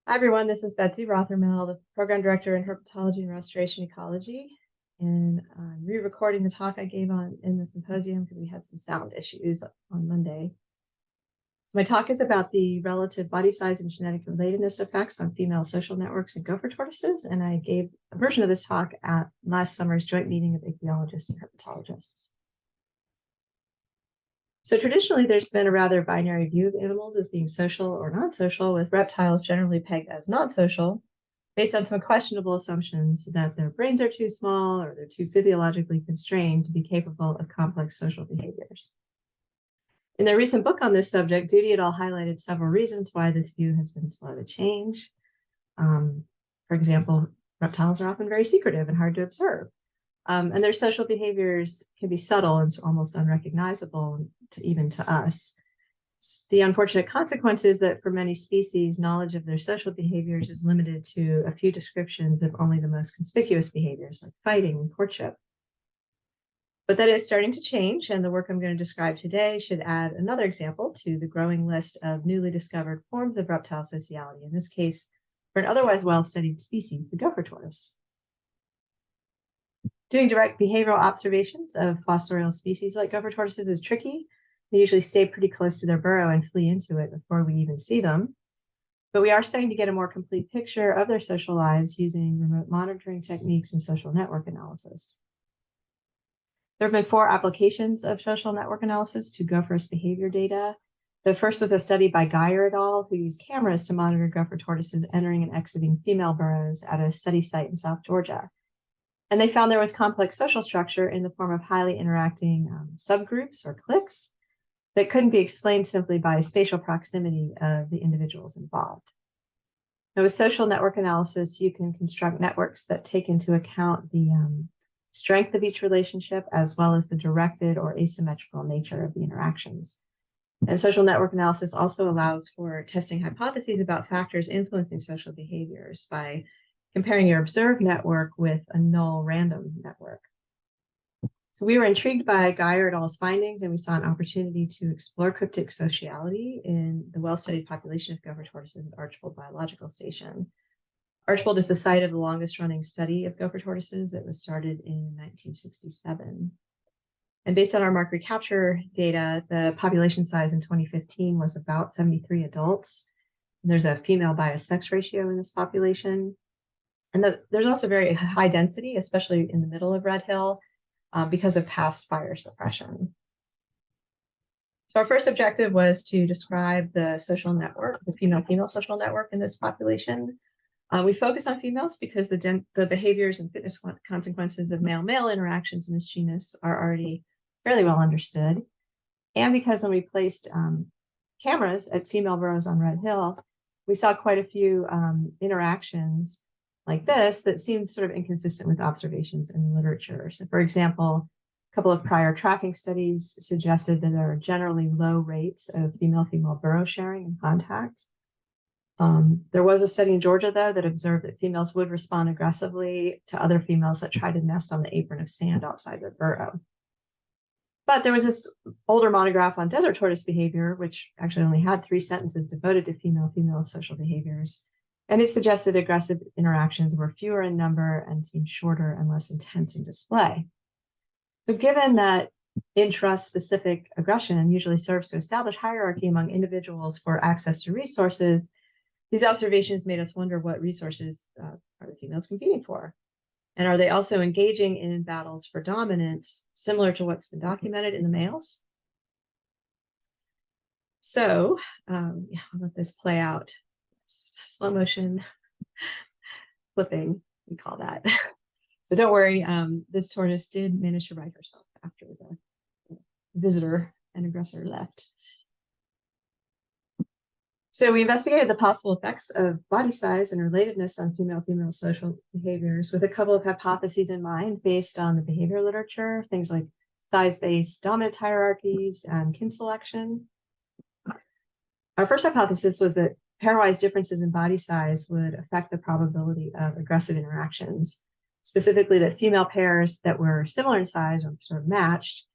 Hi, everyone. This is Betsie Rothermel, the Program Director in Herpetology and Restoration Ecology. And I'm re-recording the talk I gave in the symposium because we had some sound issues on Monday. So my talk is about the relative body size and genetic relatedness effects on female social networks and gopher tortoises. And I gave a version of this talk at last summer's joint meeting of ichthyologists and herpetologists. So traditionally, there's been a rather binary view of animals as being social or non-social, with reptiles generally pegged as non-social, based on some questionable assumptions that their brains are too small or they're too physiologically constrained to be capable of complex social behaviors. In their recent book on this subject, Duty et al. Highlighted several reasons why this view has been slow to change. For example, reptiles are often very secretive and hard to observe. And their social behaviors can be subtle and almost unrecognizable even to us. The unfortunate consequence is that for many species, knowledge of their social behaviors is limited to a few descriptions of only the most conspicuous behaviors like fighting and courtship. But that is starting to change, and the work I'm going to describe today should add another example to the growing list of newly discovered forms of reptile sociality, in this case, for an otherwise well-studied species, the gopher tortoise. Doing direct behavioral observations of fossorial species like gopher tortoises is tricky. They usually stay pretty close to their burrow and flee into it before we even see them. But we are starting to get a more complete picture of their social lives using remote monitoring techniques and social network analysis. There have been 4 applications of social network analysis to gophers' behavior data. The first was a study by Geyer et al., who used cameras to monitor gopher tortoises entering and exiting female burrows at a study site in South Georgia. And they found there was complex social structure in the form of highly interacting subgroups or cliques that couldn't be explained simply by spatial proximity of the individuals involved. Now, with social network analysis, you can construct networks that take into account the strength of each relationship, as well as the directed or asymmetrical nature of the interactions. And social network analysis also allows for testing hypotheses about factors influencing social behaviors by comparing your observed network with a null random network. So we were intrigued by Geyer et al.'s findings, and we saw an opportunity to explore cryptic sociality in the well-studied population of gopher tortoises at Archbold Biological Station. Archbold is the site of the longest-running study of gopher tortoises that was started in 1967. And based on our mark recapture data, the population size in 2015 was about 73 adults. And there's a female bias sex ratio in this population. And there's also very high density, especially in the middle of Red Hill, because of past fire suppression. So our first objective was to describe the social network, the female-female social network in this population. We focus on females because the behaviors and fitness consequences of male-male interactions in this genus are already fairly well understood. And because when we placed cameras at female burrows on Red Hill, we saw quite a few interactions like this that seemed sort of inconsistent with observations in the literature. So for example, a couple of prior tracking studies suggested that there are generally low rates of female-female burrow sharing and contact. There was a study in Georgia, though, that observed that females would respond aggressively to other females that tried to nest on the apron of sand outside their burrow. But there was this older monograph on desert tortoise behavior, which actually only had 3 sentences devoted to female-female social behaviors. And it suggested aggressive interactions were fewer in number and seemed shorter and less intense in display. So given that intra-specific aggression usually serves to establish hierarchy among individuals for access to resources, these observations made us wonder what resources are the females competing for? And are they also engaging in battles for dominance, similar to what's been documented in the males? So I'll let this play out. Slow motion flipping, we call that. So don't worry, this tortoise did manage to right herself after the visitor and aggressor left. So we investigated the possible effects of body size and relatedness on female-female social behaviors with a couple of hypotheses in mind based on the behavior literature, things like size-based dominance hierarchies and kin selection. Our first hypothesis was that pairwise differences in body size would affect the probability of aggressive interactions, specifically that female pairs that were similar in size or sort of matched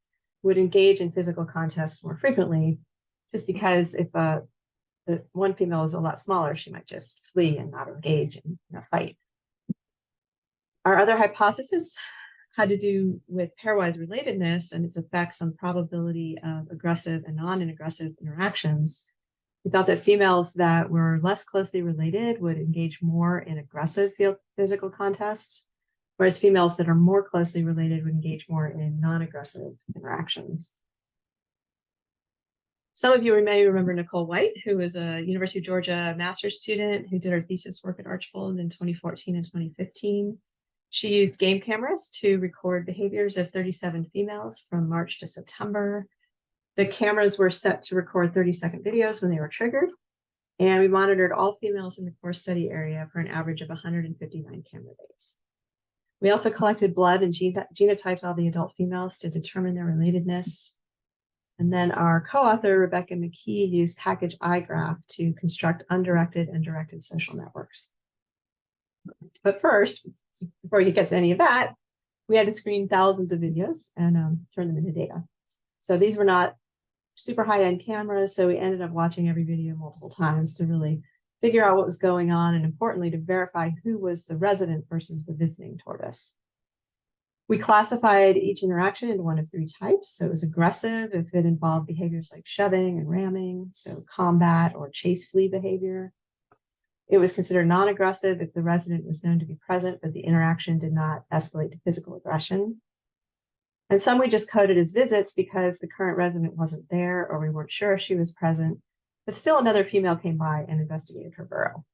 would engage in physical contests more frequently, just because if a the one female is a lot smaller, she might just flee and not engage in a fight. Our other hypothesis had to do with pairwise relatedness and its effects on probability of aggressive and non-aggressive interactions. We thought that females that were less closely related would engage more in aggressive physical contests, whereas females that are more closely related would engage more in non-aggressive interactions. Some of you may remember Nicole White, who was a University of Georgia master's student who did her thesis work at Archbold in 2014 and 2015. She used game cameras to record behaviors of 37 females from March to September. The cameras were set to record 30-second videos when they were triggered, and we monitored all females in the core study area for an average of 159 camera days. We also collected blood and genotyped all the adult females to determine their relatedness. And then our co-author, Rebecca McKee, used package iGraph to construct undirected and directed social networks. But first, before you get to any of that, we had to screen thousands of videos and turn them into data. So these were not super high-end cameras, so we ended up watching every video multiple times to really figure out what was going on, and importantly, to verify who was the resident versus the visiting tortoise. We classified each interaction into one of three types. So it was aggressive if it involved behaviors like shoving and ramming, so combat or chase flee behavior. It was considered non-aggressive if the resident was known to be present, but the interaction did not escalate to physical aggression. And some we just coded as visits because the current resident wasn't there or we weren't sure if she was present, but still another female came by and investigated her burrow.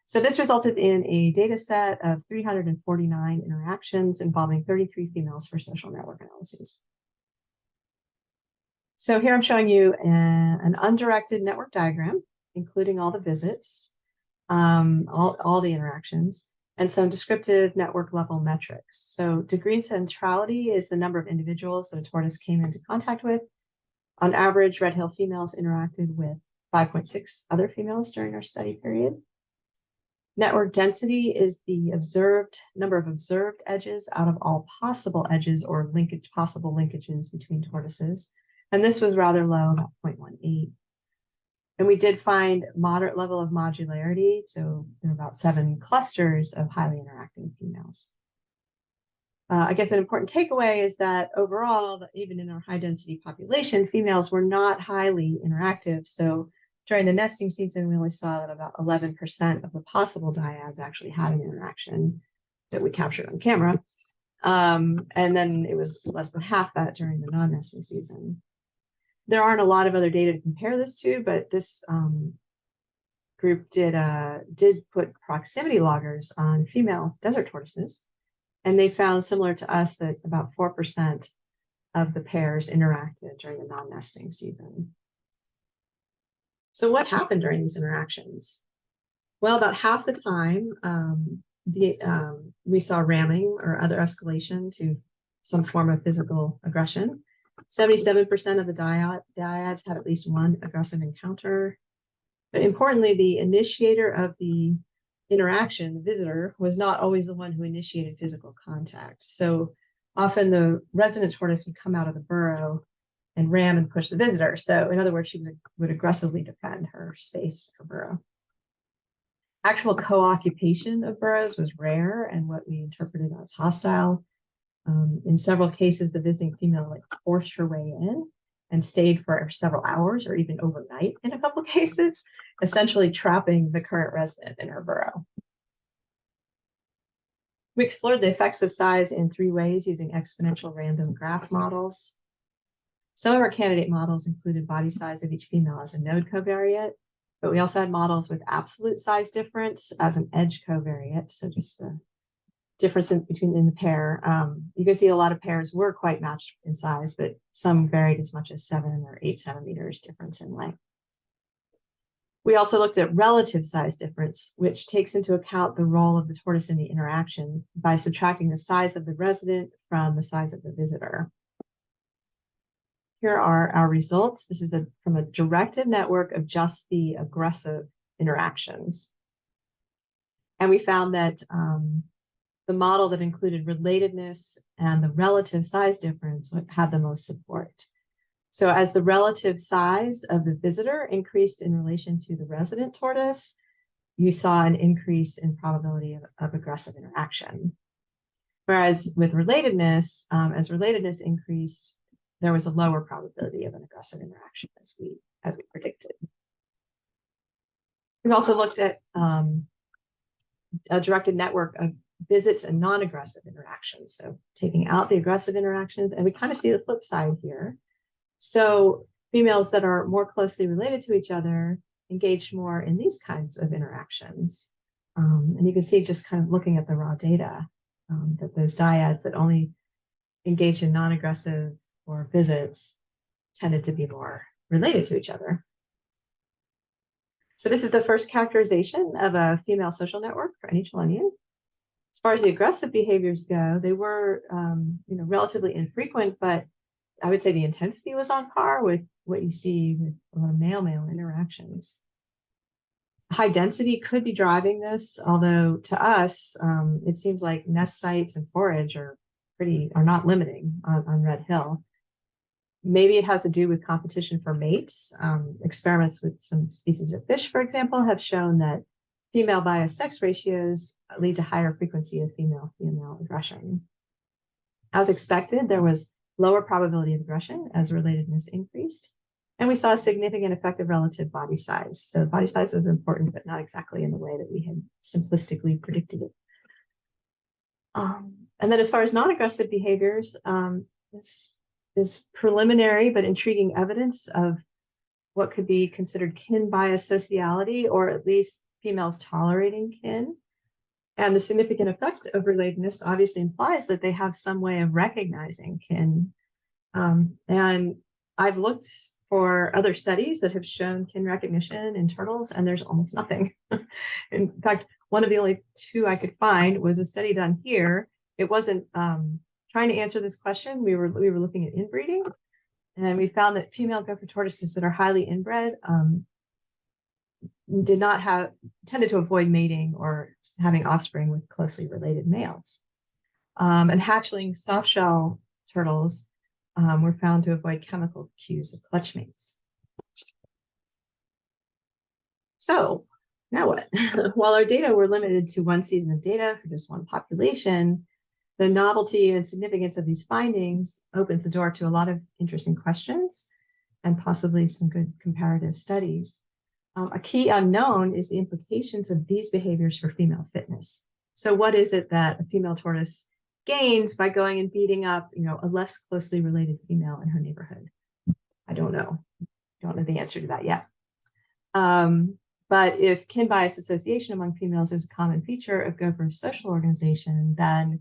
So this resulted in a data set of 349 interactions involving 33 females for social network analyses. So here I'm showing you an undirected network diagram, including all the visits, all the interactions, and some descriptive network level metrics. So degree centrality is the number of individuals that a tortoise came into contact with. On average, red hill females interacted with 5.6 other females during our study period. Network density is the number of observed edges out of all possible edges or possible linkages between tortoises. And this was rather low, about 0.18. And we did find moderate level of modularity. So there were about 7 clusters of highly interacting females. I guess an important takeaway is that overall, even in our high density population, females were not highly interactive. So during the nesting season, we only saw that about 11% of the possible dyads actually had an interaction that we captured on camera. And then it was less than half that during the non-nesting season. There aren't a lot of other data to compare this to, but this group did put proximity loggers on female desert tortoises. And they found, similar to us, that about 4% of the pairs interacted during the non-nesting season. So what happened during these interactions? Well, about half the time, we saw ramming or other escalation to some form of physical aggression. 77% of the dyads had at least one aggressive encounter. But importantly, the initiator of the interaction, the visitor, was not always the one who initiated physical contact. So often the resident tortoise would come out of the burrow and ram and push the visitor. So in other words, she would aggressively defend her space, her burrow. Actual co-occupation of burrows was rare and what we interpreted as hostile. In several cases, the visiting female forced her way in and stayed for several hours or even overnight in a couple of cases, essentially trapping the current resident in her burrow. We explored the effects of size in 3 ways using exponential random graph models. Some of our candidate models included body size of each female as a node covariate, but we also had models with absolute size difference as an edge covariate, so just the difference in the pair. You can see a lot of pairs were quite matched in size, but some varied as much as 7 or 8 centimeters difference in length. We also looked at relative size difference, which takes into account the role of the tortoise in the interaction by subtracting the size of the resident from the size of the visitor. Here are our results. This is from a directed network of just the aggressive interactions. And we found that the model that included relatedness and the relative size difference had the most support. So as the relative size of the visitor increased in relation to the resident tortoise, you saw an increase in probability of aggressive interaction. Whereas with relatedness, as relatedness increased, there was a lower probability of an aggressive interaction as we predicted. We've also looked at a directed network of visits and non-aggressive interactions. So taking out the aggressive interactions, and we kind of see the flip side here. So females that are more closely related to each other engage more in these kinds of interactions. And you can see just kind of looking at the raw data that those dyads that only engage in non-aggressive or visits tended to be more related to each other. So this is the first characterization of a female social network for any Chelonian. As far as the aggressive behaviors go, they were relatively infrequent, but I would say the intensity was on par with what you see with a lot of male-male interactions. High density could be driving this, although to us, it seems like nest sites and forage are not limiting on Red Hill. Maybe it has to do with competition for mates. Experiments with some species of fish, for example, have shown that female bias sex ratios lead to higher frequency of female-female aggression. As expected, there was lower probability of aggression as relatedness increased. And we saw a significant effect of relative body size. So body size was important, but not exactly in the way that we had simplistically predicted it. And then as far as non-aggressive behaviors, this is preliminary but intriguing evidence of what could be considered kin bias sociality, or at least females tolerating kin. And the significant effect of relatedness obviously implies that they have some way of recognizing kin. And I've looked for other studies that have shown kin recognition in turtles, and there's almost nothing. In fact, one of the only two I could find was a study done here. It wasn't trying to answer this question. We were looking at inbreeding, and we found that female gopher tortoises that are highly inbred tended to avoid mating or having offspring with closely related males. And hatchling softshell turtles were found to avoid chemical cues of clutch mates. So now what? While our data were limited to one season of data for just one population, the novelty and significance of these findings opens the door to a lot of interesting questions and possibly some good comparative studies. A key unknown is the implications of these behaviors for female fitness. So what is it that a female tortoise gains by going and beating up, a less closely related female in her neighborhood? I don't know. Don't know the answer to that yet. But if kin bias association among females is a common feature of Gopher's social organization, then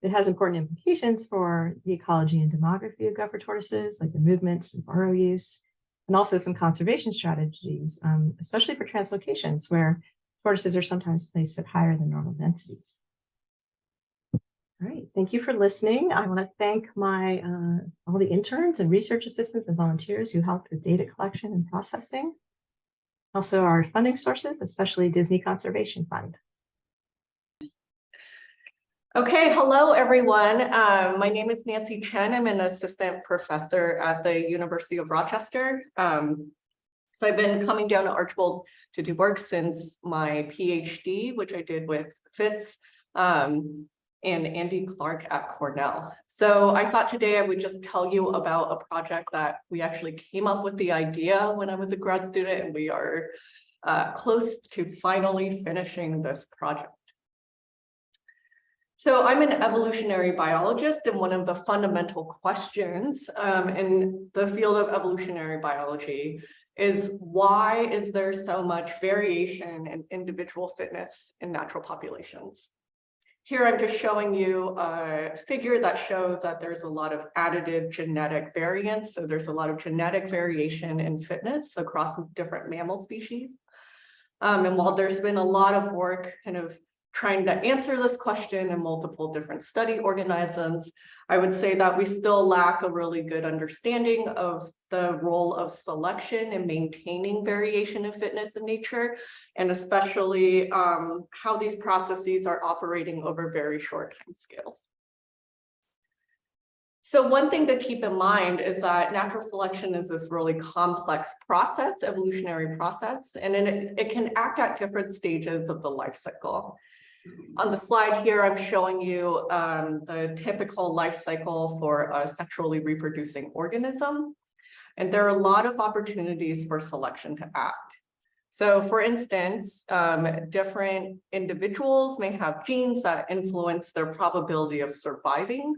it has important implications for the ecology and demography of Gopher tortoises, like the movements and burrow use, and also some conservation strategies, especially for translocations, where tortoises are sometimes placed at higher than normal densities. All right, thank you for listening. I want to thank my all the interns and research assistants and volunteers who helped with data collection and processing. Also our funding sources, especially Disney Conservation Fund. Okay, hello everyone. My name is Nancy Chen. I'm an assistant professor at the University of Rochester. So I've been coming down to Archbold to do work since my PhD, which I did with Fitz and Andy Clark at Cornell. So I thought today I would just tell you about a project that we actually came up with the idea when I was a grad student, and we are close to finally finishing this project. So I'm an evolutionary biologist, and one of the fundamental questions in the field of evolutionary biology is, why is there so much variation in individual fitness in natural populations? Here I'm just showing you a figure that shows that there's a lot of additive genetic variance. So there's a lot of genetic variation in fitness across different mammal species. And while there's been a lot of work kind of trying to answer this question in multiple different study organisms, I would say that we still lack a really good understanding of the role of selection in maintaining variation in fitness in nature, and especially how these processes are operating over very short time scales. So one thing to keep in mind is that natural selection is this really complex process, evolutionary process, and it can act at different stages of the life cycle. On the slide here, I'm showing you the typical life cycle for a sexually reproducing organism. And there are a lot of opportunities for selection to act. So for instance, different individuals may have genes that influence their probability of surviving,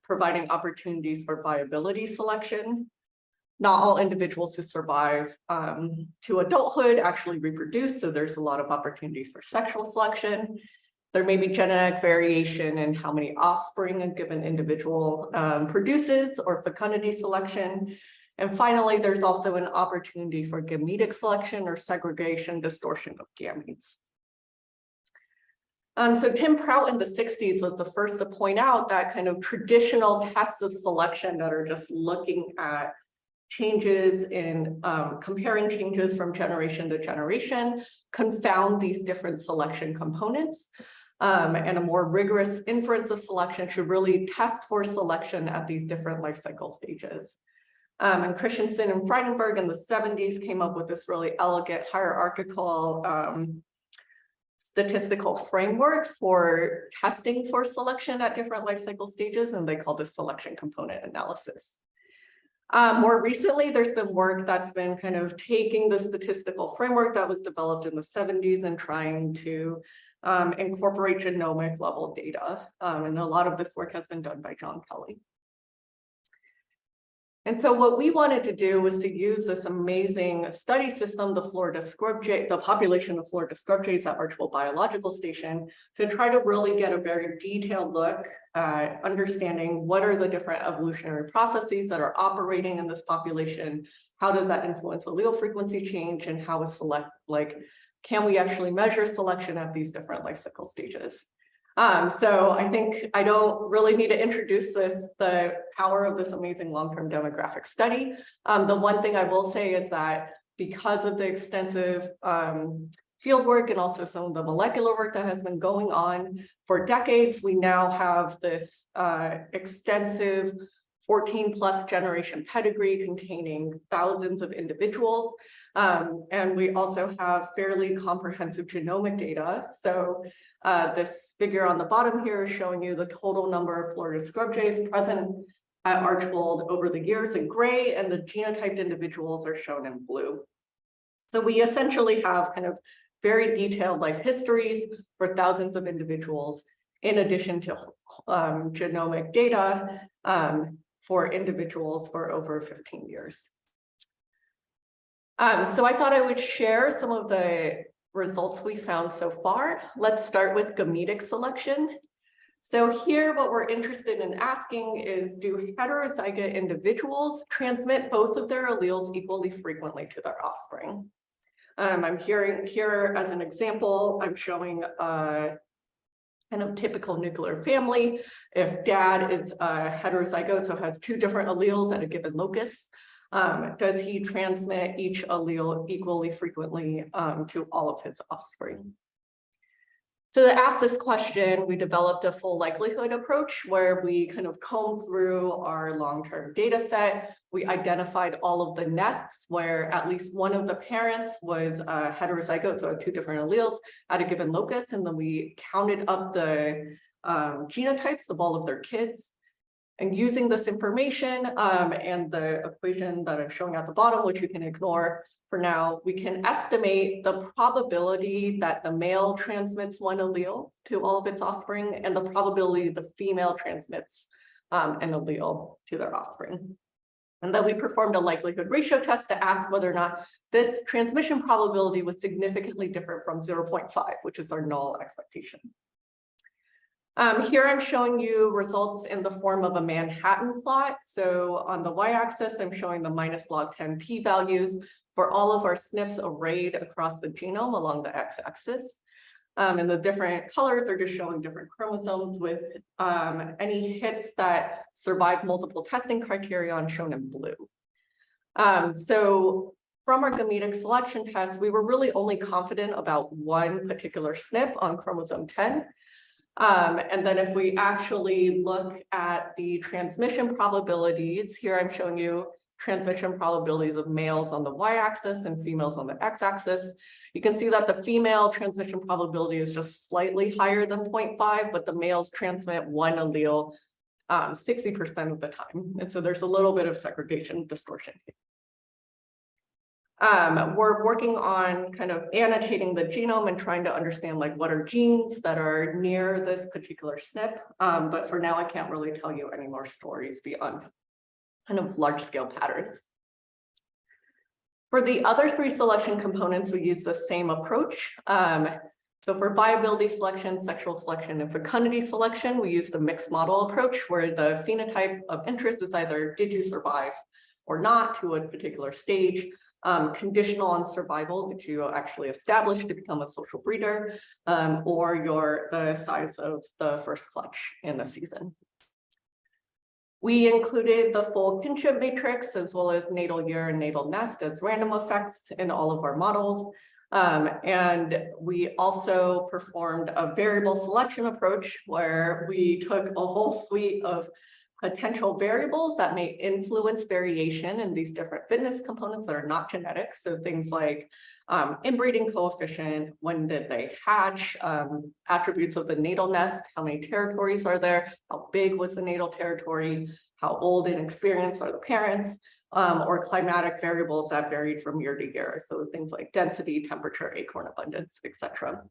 providing opportunities for viability selection. Not all individuals who survive to adulthood actually reproduce, so there's a lot of opportunities for sexual selection. There may be genetic variation in how many offspring a given individual produces, or fecundity selection. And finally, there's also an opportunity for gametic selection or segregation distortion of gametes. So Tim Prout in the 60s was the first to point out that kind of traditional tests of selection that are just looking at changes in comparing changes from generation to generation confound these different selection components. And a more rigorous inference of selection should really test for selection at these different life cycle stages. And Christensen and Friedenberg in the 70s came up with this really elegant hierarchical statistical framework for testing for selection at different life cycle stages, and they call this selection component analysis. More recently, there's been work that's been kind of taking the statistical framework that was developed in the 70s and trying to incorporate genomic level data. And a lot of this work has been done by John Kelly. And so what we wanted to do was to use this amazing study system, the Florida scrub jay, the population of Florida scrub jays at Archbold Biological Station, to try to really get a very detailed look at understanding what are the different evolutionary processes that are operating in this population, how does that influence allele frequency change, and how is can we actually measure selection at these different life cycle stages? So I think I don't really need to introduce the power of this amazing long-term demographic study. The one thing I will say is that because of the extensive field work and also some of the molecular work that has been going on for decades, we now have this extensive 14+ generation pedigree containing thousands of individuals. And we also have fairly comprehensive genomic data. So this figure on the bottom here is showing you the total number of Florida scrub jays present at Archbold over the years in gray, and the genotyped individuals are shown in blue. So we essentially have kind of very detailed life histories for thousands of individuals, in addition to genomic data for individuals for over 15 years. So I thought I would share some of the results we found so far. Let's start with gametic selection. So here, what we're interested in asking is, do heterozygote individuals transmit both of their alleles equally frequently to their offspring? I'm here as an example, I'm showing a kind of typical nuclear family. If dad is a heterozygote, so has two different alleles at a given locus, does he transmit each allele equally frequently to all of his offspring? So to ask this question, we developed a full likelihood approach where we kind of combed through our long-term data set. We identified all of the nests where at least one of the parents was a heterozygote, so two different alleles at a given locus, and then we counted up the genotypes of all of their kids. And using this information and the equation that I'm showing at the bottom, which you can ignore for now, we can estimate the probability that the male transmits one allele to all of its offspring and the probability the female transmits an allele to their offspring. And then we performed a likelihood ratio test to ask whether or not this transmission probability was significantly different from 0.5, which is our null expectation. Here I'm showing you results in the form of a Manhattan plot. So on the y-axis, I'm showing the -log10 p-values for all of our SNPs arrayed across the genome along the x-axis. And the different colors are just showing different chromosomes with any hits that survive multiple testing criterion shown in blue. So from our gametic selection test, we were really only confident about one particular SNP on chromosome 10. And then if we actually look at the transmission probabilities, here I'm showing you transmission probabilities of males on the y-axis and females on the x-axis. You can see that the female transmission probability is just slightly higher than 0.5, but the males transmit one allele 60% of the time. And so there's a little bit of segregation distortion. We're working on kind of annotating the genome and trying to understand like what are genes that are near this particular SNP. But for now, I can't really tell you any more stories beyond kind of large scale patterns. For the other three selection components, we use the same approach. So for viability selection, sexual selection, and fecundity selection, we use the mixed model approach where the phenotype of interest is either did you survive or not to a particular stage, conditional on survival, which you actually establish to become a social breeder, or the size of the first clutch in a season. We included the full kinship matrix as well as natal year and natal nest as random effects in all of our models. And we also performed a variable selection approach where we took a whole suite of potential variables that may influence variation in these different fitness components that are not genetic. So things like inbreeding coefficient, when did they hatch, attributes of the natal nest, how many territories are there, how big was the natal territory, how old and experienced are the parents, or climatic variables that varied from year to year. So things like density, temperature, acorn abundance, etc.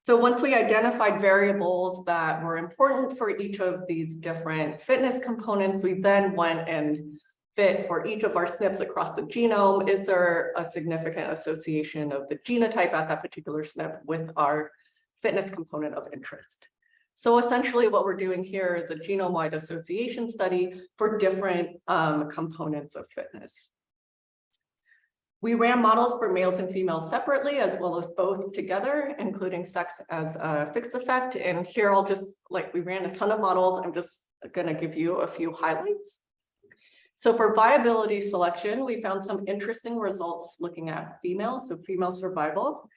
So once we identified variables that were important for each of these different fitness components, we then went and fit for each of our SNPs across the genome. Is there a significant association of the genotype at that particular SNP with our fitness component of interest? So essentially what we're doing here is a genome-wide association study for different components of fitness. We ran models for males and females separately, as well as both together, including sex as a fixed effect. And here I'll just, we ran a ton of models. I'm just gonna give you a few highlights. So for viability selection, we found some interesting results looking at females, so female survival.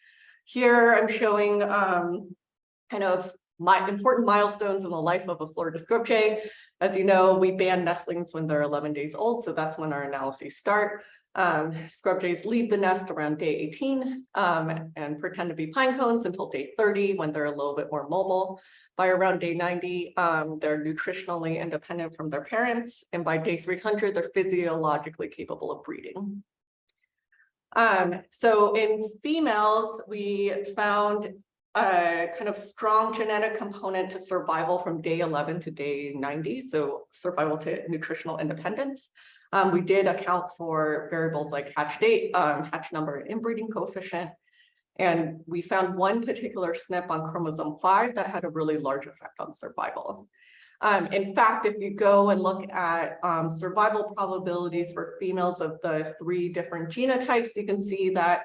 Here I'm showing kind of important milestones in the life of a Florida scrub jay. As you know, we ban nestlings when they're 11 days old, so that's when our analyses start. Scrub jays leave the nest around day 18 and pretend to be pine cones until day 30 when they're a little bit more mobile. By around day 90, they're nutritionally independent from their parents. And by day 300, they're physiologically capable of breeding. So in females, we found a kind of strong genetic component to survival from day 11 to day 90, so survival to nutritional independence. We did account for variables like hatch date, hatch number, and inbreeding coefficient. And we found one particular SNP on chromosome 5 that had a really large effect on survival. In fact, if you go and look at survival probabilities for females of the 3 different genotypes, you can see that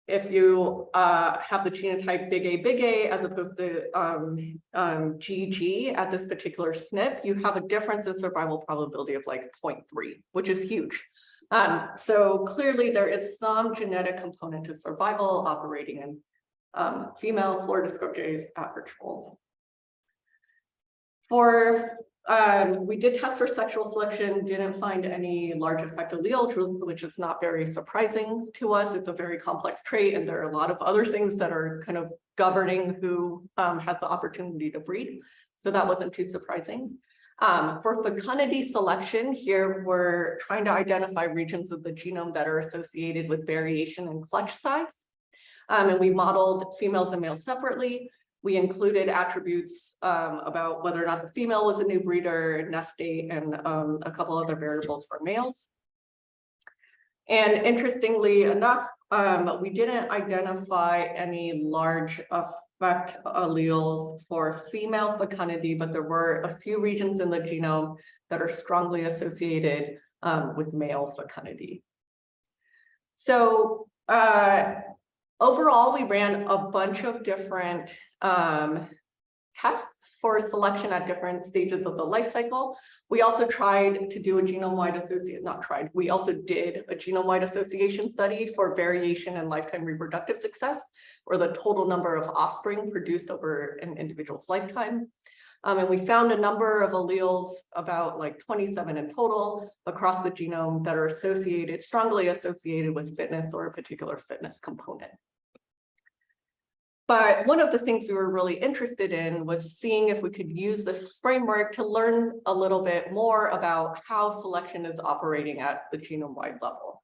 if you have the genotype big A as opposed to GG at this particular SNP, you have a difference in survival probability of like 0.3, which is huge. So clearly there is some genetic component to survival operating in female Florida scrub jays at Archbold. We did test for sexual selection, didn't find any large effect allele, which is not very surprising to us. It's a very complex trait, and there are a lot of other things that are kind of governing who has the opportunity to breed. So that wasn't too surprising. For fecundity selection, here we're trying to identify regions of the genome that are associated with variation in clutch size. And we modeled females and males separately. We included attributes about whether or not the female was a new breeder, nest date, and a couple other variables for males. And interestingly enough, we didn't identify any large effect alleles for female fecundity, but there were a few regions in the genome that are strongly associated with male fecundity. So overall, we ran a bunch of different tests for selection at different stages of the life cycle. We also tried to do a genome-wide we also did a genome-wide association study for variation in lifetime reproductive success, or the total number of offspring produced over an individual's lifetime. And we found a number of alleles, about like 27 in total, across the genome that are strongly associated with fitness or a particular fitness component. But one of the things we were really interested in was seeing if we could use this framework to learn a little bit more about how selection is operating at the genome-wide level.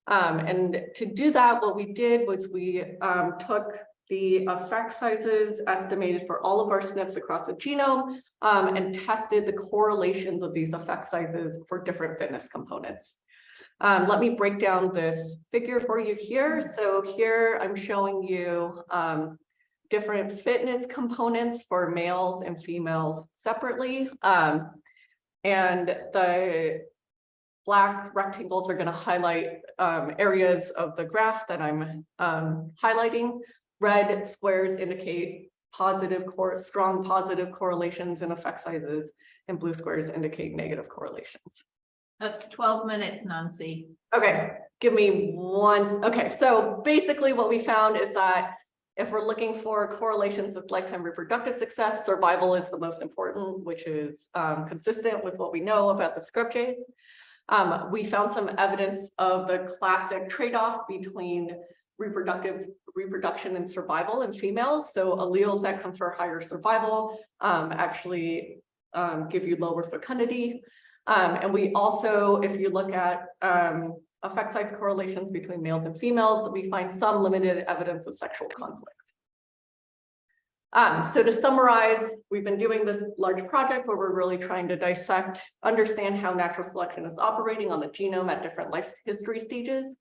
And to do that, what we did was we took the effect sizes estimated for all of our SNPs across the genome and tested the correlations of these effect sizes for different fitness components. Let me break down this figure for you here. So here I'm showing you different fitness components for males and females separately. And the black rectangles are going to highlight areas of the graph that I'm highlighting. Red squares indicate strong positive correlations in effect sizes, and blue squares indicate negative correlations. That's 12 minutes, Nancy. Okay, give me one. Okay, so basically what we found is that if we're looking for correlations with lifetime reproductive success, survival is the most important, which is consistent with what we know about the scrub jays. We found some evidence of the classic trade-off between reproduction and survival in females. So alleles that confer higher survival actually give you lower fecundity. And we also, if you look at effect size correlations between males and females, we find some limited evidence of sexual conflict. So to summarize, we've been doing this large project where we're really trying to understand how natural selection is operating on the genome at different life history stages.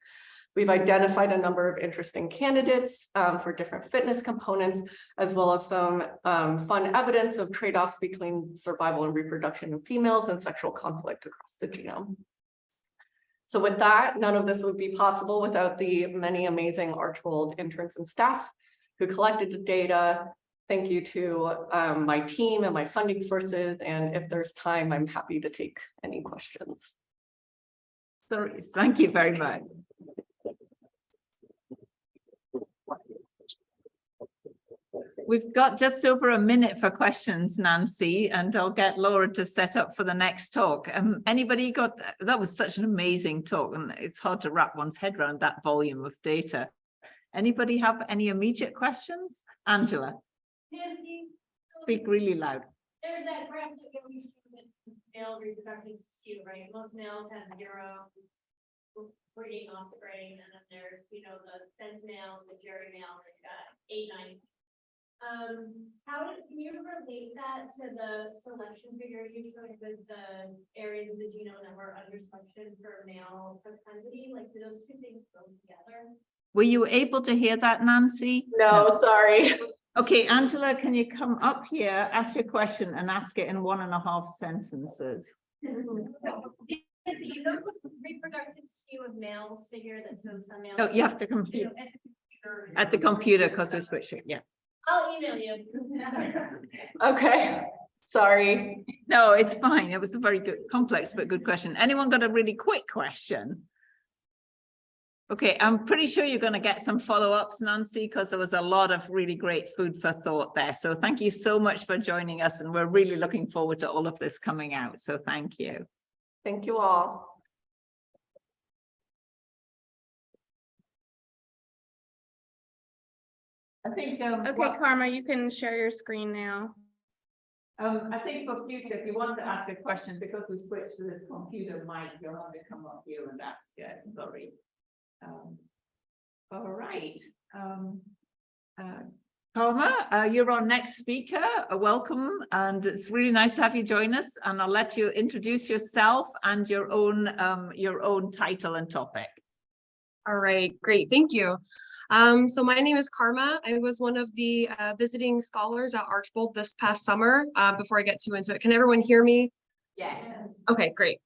We've identified a number of interesting candidates for different fitness components, as well as some fun evidence of trade-offs between survival and reproduction in females and sexual conflict across the genome. So with that, none of this would be possible without the many amazing Archbold interns and staff who collected the data. Thank you to my team and my funding sources. And if there's time, I'm happy to take any questions. Sorry, thank you very much. We've got just over a minute for questions, Nancy, and I'll get Laura to set up for the next talk. Anybody got, that was such an amazing talk, and it's hard to wrap one's head around that volume of data. Anybody have any immediate questions? Angela. Nancy, Speak really loud. there's that graph that we showed with male reproductive skew, right? Most males have 0 breeding offspring, and then there's, the fence male, the jury male, they've got 8, 9. Can you relate that to the selection figure you showed with the areas of the genome that were under selection for male fecundity? Like, do those two things go together? Were you able to hear that, Nancy? No, sorry. Okay, Angela, can you come up here, ask your question, and ask it in 1.5 sentences? Reproductive skew of males figure that shows some males. No, you have to come here at the computer because we're switching. Yeah. I'll email you. Okay, sorry. No, it's fine. It was a very good, complex but good question. Anyone got a really quick question? Okay, I'm pretty sure you're going to get some follow-ups, Nancy, because there was a lot of really great food for thought there. So thank you so much for joining us, and we're really looking forward to all of this coming out. So thank you. Thank you all. I think Okay, Karma, you can share your screen now. I think for future, if you want to ask a question, because we switched to this computer mic, you'll have to come up here and ask it. Sorry. All right. Karma, you're our next speaker. Welcome, and it's really nice to have you join us. And I'll let you introduce yourself and your own title and topic. All right, great, thank you. So my name is Karma. I was one of the visiting scholars at Archbold this past summer. Before I get too into it, can everyone hear me? Yes. Okay, great.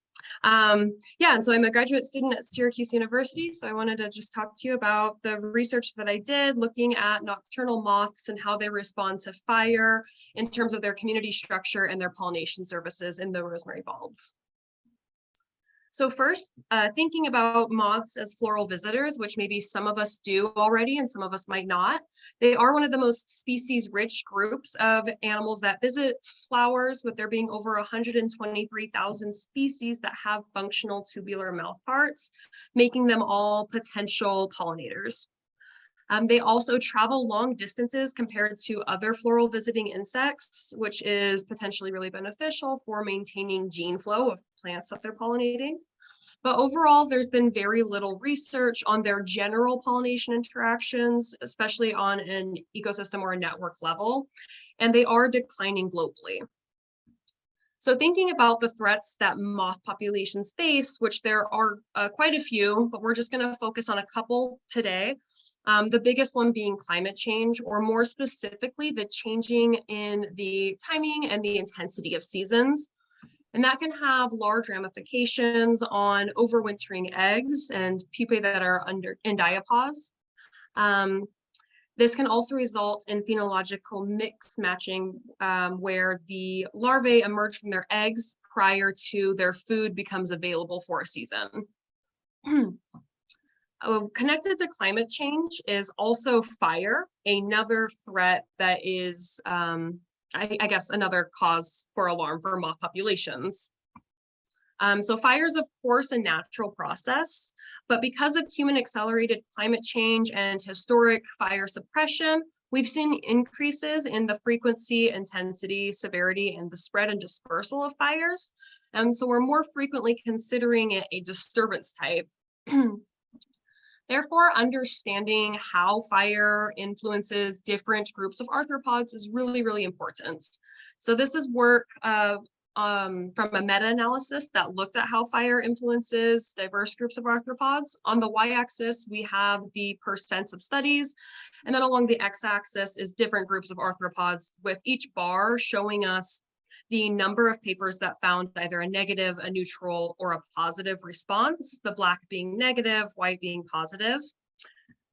Yeah, and so I'm a graduate student at Syracuse University. So I wanted to just talk to you about the research that I did looking at nocturnal moths and how they respond to fire in terms of their community structure and their pollination services in the rosemary bulbs. So first, thinking about moths as floral visitors, which maybe some of us do already and some of us might not. They are one of the most species-rich groups of animals that visit flowers, with there being over 123,000 species that have functional tubular mouthparts, making them all potential pollinators. They also travel long distances compared to other floral visiting insects, which is potentially really beneficial for maintaining gene flow of plants that they're pollinating. But overall, there's been very little research on their general pollination interactions, especially on an ecosystem or a network level, and they are declining globally. So thinking about the threats that moth populations face, which there are quite a few, but we're just going to focus on a couple today. The biggest one being climate change, or more specifically, the changing in the timing and the intensity of seasons. And that can have large ramifications on overwintering eggs and pupae that are in diapause. This can also result in phenological mix matching, where the larvae emerge from their eggs prior to their food becomes available for a season. Connected to climate change is also fire, another threat that is, I guess, another cause for alarm for moth populations. So fire is, of course, a natural process, but because of human accelerated climate change and historic fire suppression, we've seen increases in the frequency, intensity, severity, and the spread and dispersal of fires. And so we're more frequently considering it a disturbance type. Therefore, understanding how fire influences different groups of arthropods is really, really important. So this is work from a meta-analysis that looked at how fire influences diverse groups of arthropods. On the y-axis, we have the percent of studies, and then along the x-axis is different groups of arthropods, with each bar showing us the number of papers that found either a negative, a neutral, or a positive response, the black being negative, white being positive.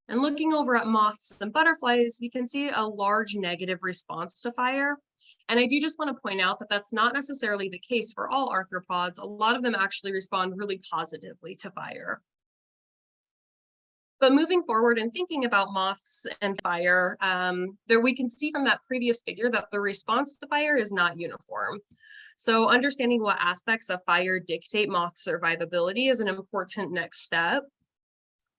And looking over at moths and butterflies, we can see a large negative response to fire. And I do just want to point out that that's not necessarily the case for all arthropods. A lot of them actually respond really positively to fire. But moving forward and thinking about moths and fire, there we can see from that previous figure that the response to fire is not uniform. So understanding what aspects of fire dictate moth survivability is an important next step.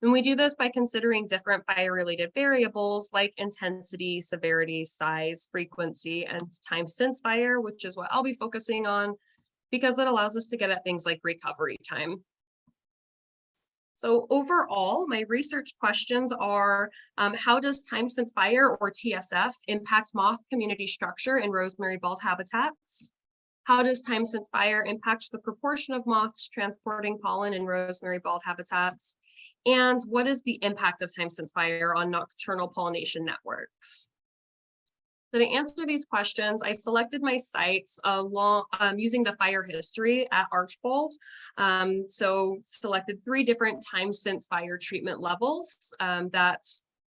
And we do this by considering different fire-related variables like intensity, severity, size, frequency, and time since fire, which is what I'll be focusing on, because it allows us to get at things like recovery time. So overall, my research questions are, how does time since fire, or TSF, impact moth community structure in rosemary bulb habitats? How does time since fire impact the proportion of moths transporting pollen in rosemary bulb habitats? And what is the impact of time since fire on nocturnal pollination networks? So to answer these questions, I selected my sites along using the fire history at Archbold. So selected 3 different time since fire treatment levels that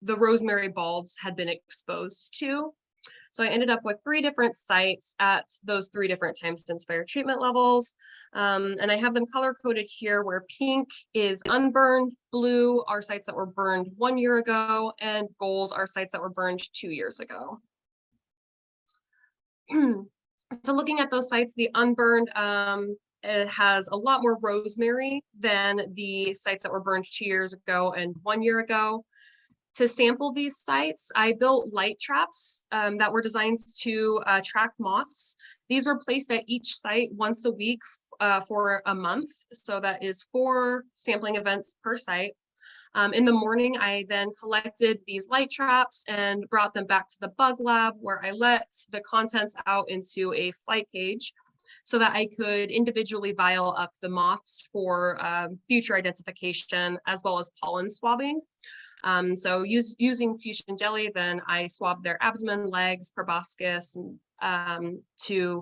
the rosemary bulbs had been exposed to. So I ended up with 3 different sites at those 3 different time since fire treatment levels. And I have them color coded here, where pink is unburned, blue are sites that were burned 1 year ago, and gold are sites that were burned 2 years ago. So looking at those sites, the unburned, it has a lot more rosemary than the sites that were burned 2 years ago and 1 year ago. To sample these sites, I built light traps that were designed to track moths. These were placed at each site once a week for a month. So that is 4 sampling events per site. In the morning, I then collected these light traps and brought them back to the bug lab, where I let the contents out into a flight cage so that I could individually vial up the moths for future identification, as well as pollen swabbing. So using fusion jelly, then I swabbed their abdomen, legs, proboscis, to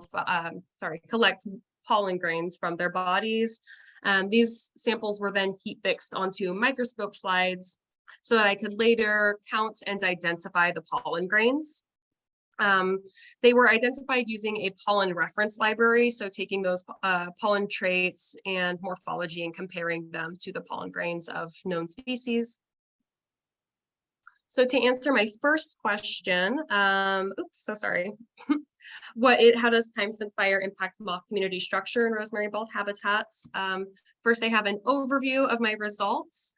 collect pollen grains from their bodies. These samples were then heat fixed onto microscope slides so that I could later count and identify the pollen grains. They were identified using a pollen reference library, so taking those pollen traits and morphology and comparing them to the pollen grains of known species. So to answer my first question, how does time since fire impact moth community structure in rosemary bald habitats? First, I have an overview of my results.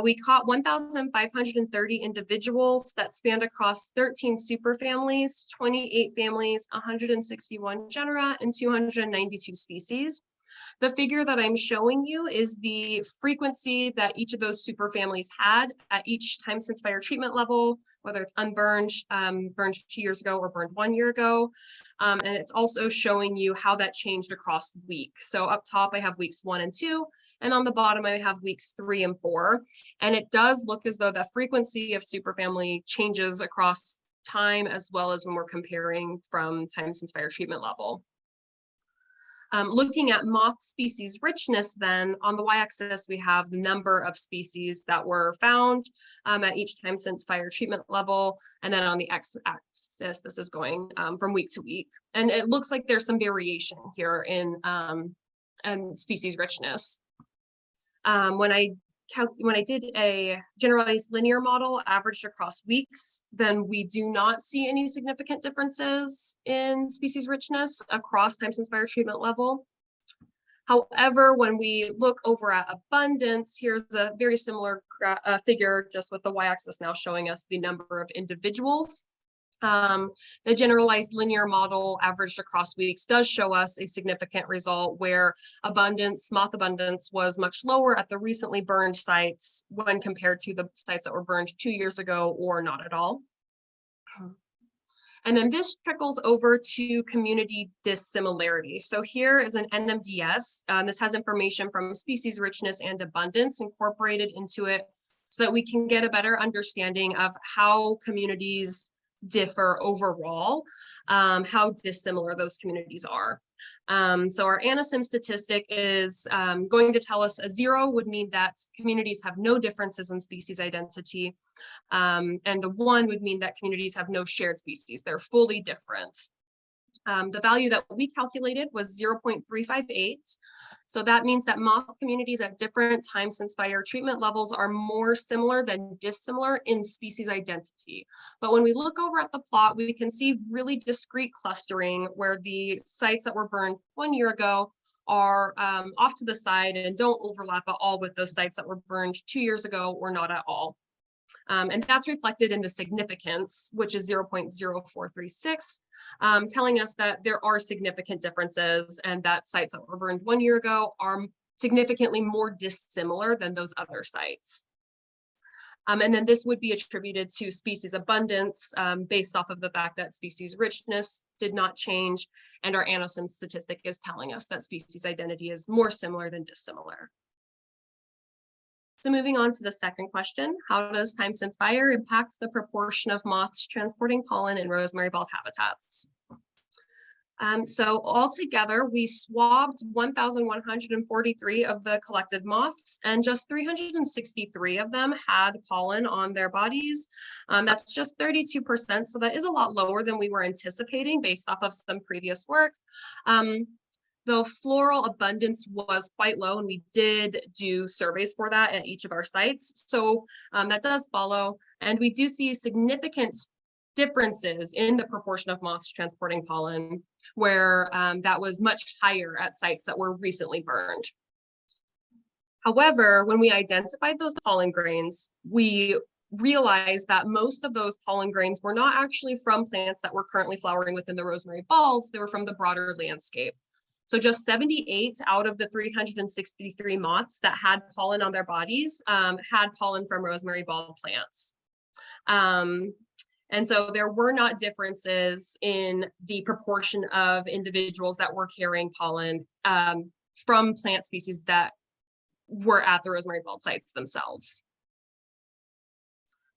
We caught 1,530 individuals that spanned across 13 superfamilies, 28 families, 161 genera, and 292 species. The figure that I'm showing you is the frequency that each of those superfamilies had at each time since fire treatment level, whether it's unburned, burned 2 years ago or burned 1 year ago. And it's also showing you how that changed across weeks. So up top, I have weeks 1 and 2. And on the bottom, I have weeks 3 and 4. And it does look as though the frequency of superfamily changes across time, as well as when we're comparing from time since fire treatment level. Looking at moth species richness, then on the y-axis, we have the number of species that were found at each time since fire treatment level. And then on the x-axis, this is going from week to week. And it looks like there's some variation here in species richness. When I did a generalized linear model averaged across weeks, then we do not see any significant differences in species richness across time since fire treatment level. However, when we look over at abundance, here's a very similar figure, just with the y-axis now showing us the number of individuals. The generalized linear model averaged across weeks does show us a significant result where moth abundance was much lower at the recently burned sites when compared to the sites that were burned 2 years ago or not at all. And then this trickles over to community dissimilarity. So here is an NMDS. This has information from species richness and abundance incorporated into it so that we can get a better understanding of how communities differ overall, how dissimilar those communities are. So our ANISIM statistic is going to tell us a 0 would mean that communities have no differences in species identity, and a 1 would mean that communities have no shared species. They're fully different. The value that we calculated was 0.358. So that means that moth communities at different time since fire treatment levels are more similar than dissimilar in species identity. But when we look over at the plot, we can see really discrete clustering where the sites that were burned 1 year ago are off to the side and don't overlap at all with those sites that were burned 2 years ago or not at all. And that's reflected in the significance, which is 0.0436, telling us that there are significant differences and that sites that were burned 1 year ago are significantly more dissimilar than those other sites. And then this would be attributed to species abundance based off of the fact that species richness did not change, and our ANISIM statistic is telling us that species identity is more similar than dissimilar. So moving on to the second question, how does time since fire impact the proportion of moths transporting pollen in rosemary bald habitats? So altogether, we swabbed 1,143 of the collected moths, and just 363 of them had pollen on their bodies. That's just 32%, so that is a lot lower than we were anticipating based off of some previous work. The floral abundance was quite low, and we did do surveys for that at each of our sites. So that does follow, and we do see significant differences in the proportion of moths transporting pollen, where that was much higher at sites that were recently burned. However, when we identified those pollen grains, we realized that most of those pollen grains were not actually from plants that were currently flowering within the rosemary balds, they were from the broader landscape. So just 78 out of the 363 moths that had pollen on their bodies had pollen from rosemary bald plants. And so there were not differences in the proportion of individuals that were carrying pollen from plant species that were at the rosemary bald sites themselves.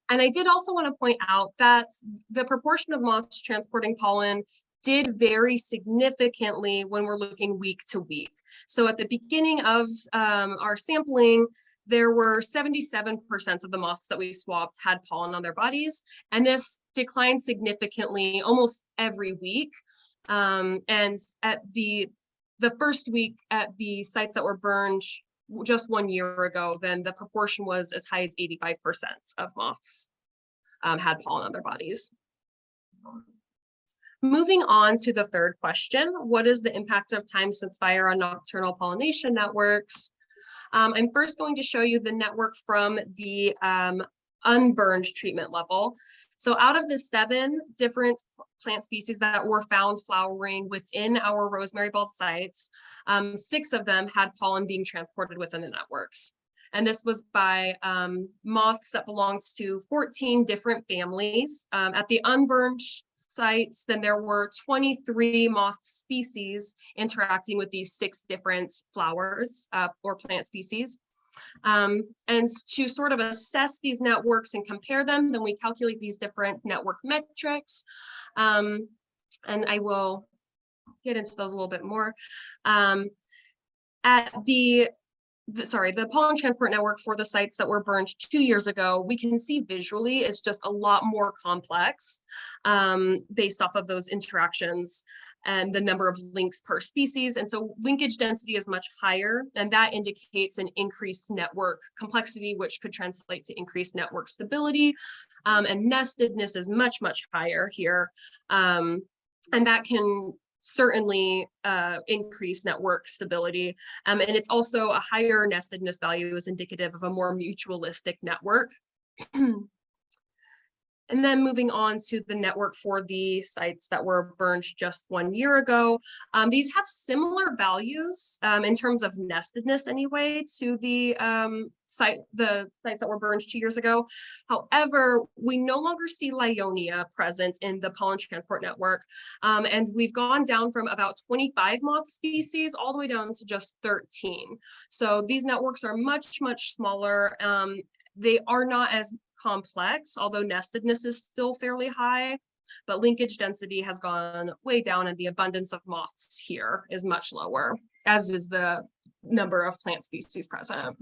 And I did also want to point out that the proportion of moths transporting pollen did vary significantly when we're looking week to week. So at the beginning of our sampling, there were 77% of the moths that we swabbed had pollen on their bodies, and this declined significantly almost every week. And at the first week at the sites that were burned just 1 year ago, then the proportion was as high as 85% of moths had pollen on their bodies. Moving on to the third question, what is the impact of time since fire on nocturnal pollination networks? I'm first going to show you the network from the unburned treatment level. So out of the 7 different plant species that were found flowering within our rosemary bulb sites, 6 of them had pollen being transported within the networks. And this was by moths that belonged to 14 different families. At the unburned sites, then there were 23 moth species interacting with these 6 different flowers or plant species. And to sort of assess these networks and compare them, then we calculate these different network metrics. And I will get into those a little bit more. At the pollen transport network for the sites that were burned 2 years ago, we can see visually it's just a lot more complex based off of those interactions and the number of links per species. And so linkage density is much higher, and that indicates an increased network complexity, which could translate to increased network stability. And nestedness is much, much higher here. And that can certainly increase network stability. And it's also a higher nestedness value is indicative of a more mutualistic network. And then moving on to the network for the sites that were burned just 1 year ago. These have similar values in terms of nestedness anyway to the sites that were burned 2 years ago. However, we no longer see Lyonia present in the pollen transport network. And we've gone down from about 25 moth species all the way down to just 13. So these networks are much, much smaller. They are not as complex, although nestedness is still fairly high, but linkage density has gone way down and the abundance of moths here is much lower, as is the number of plant species present.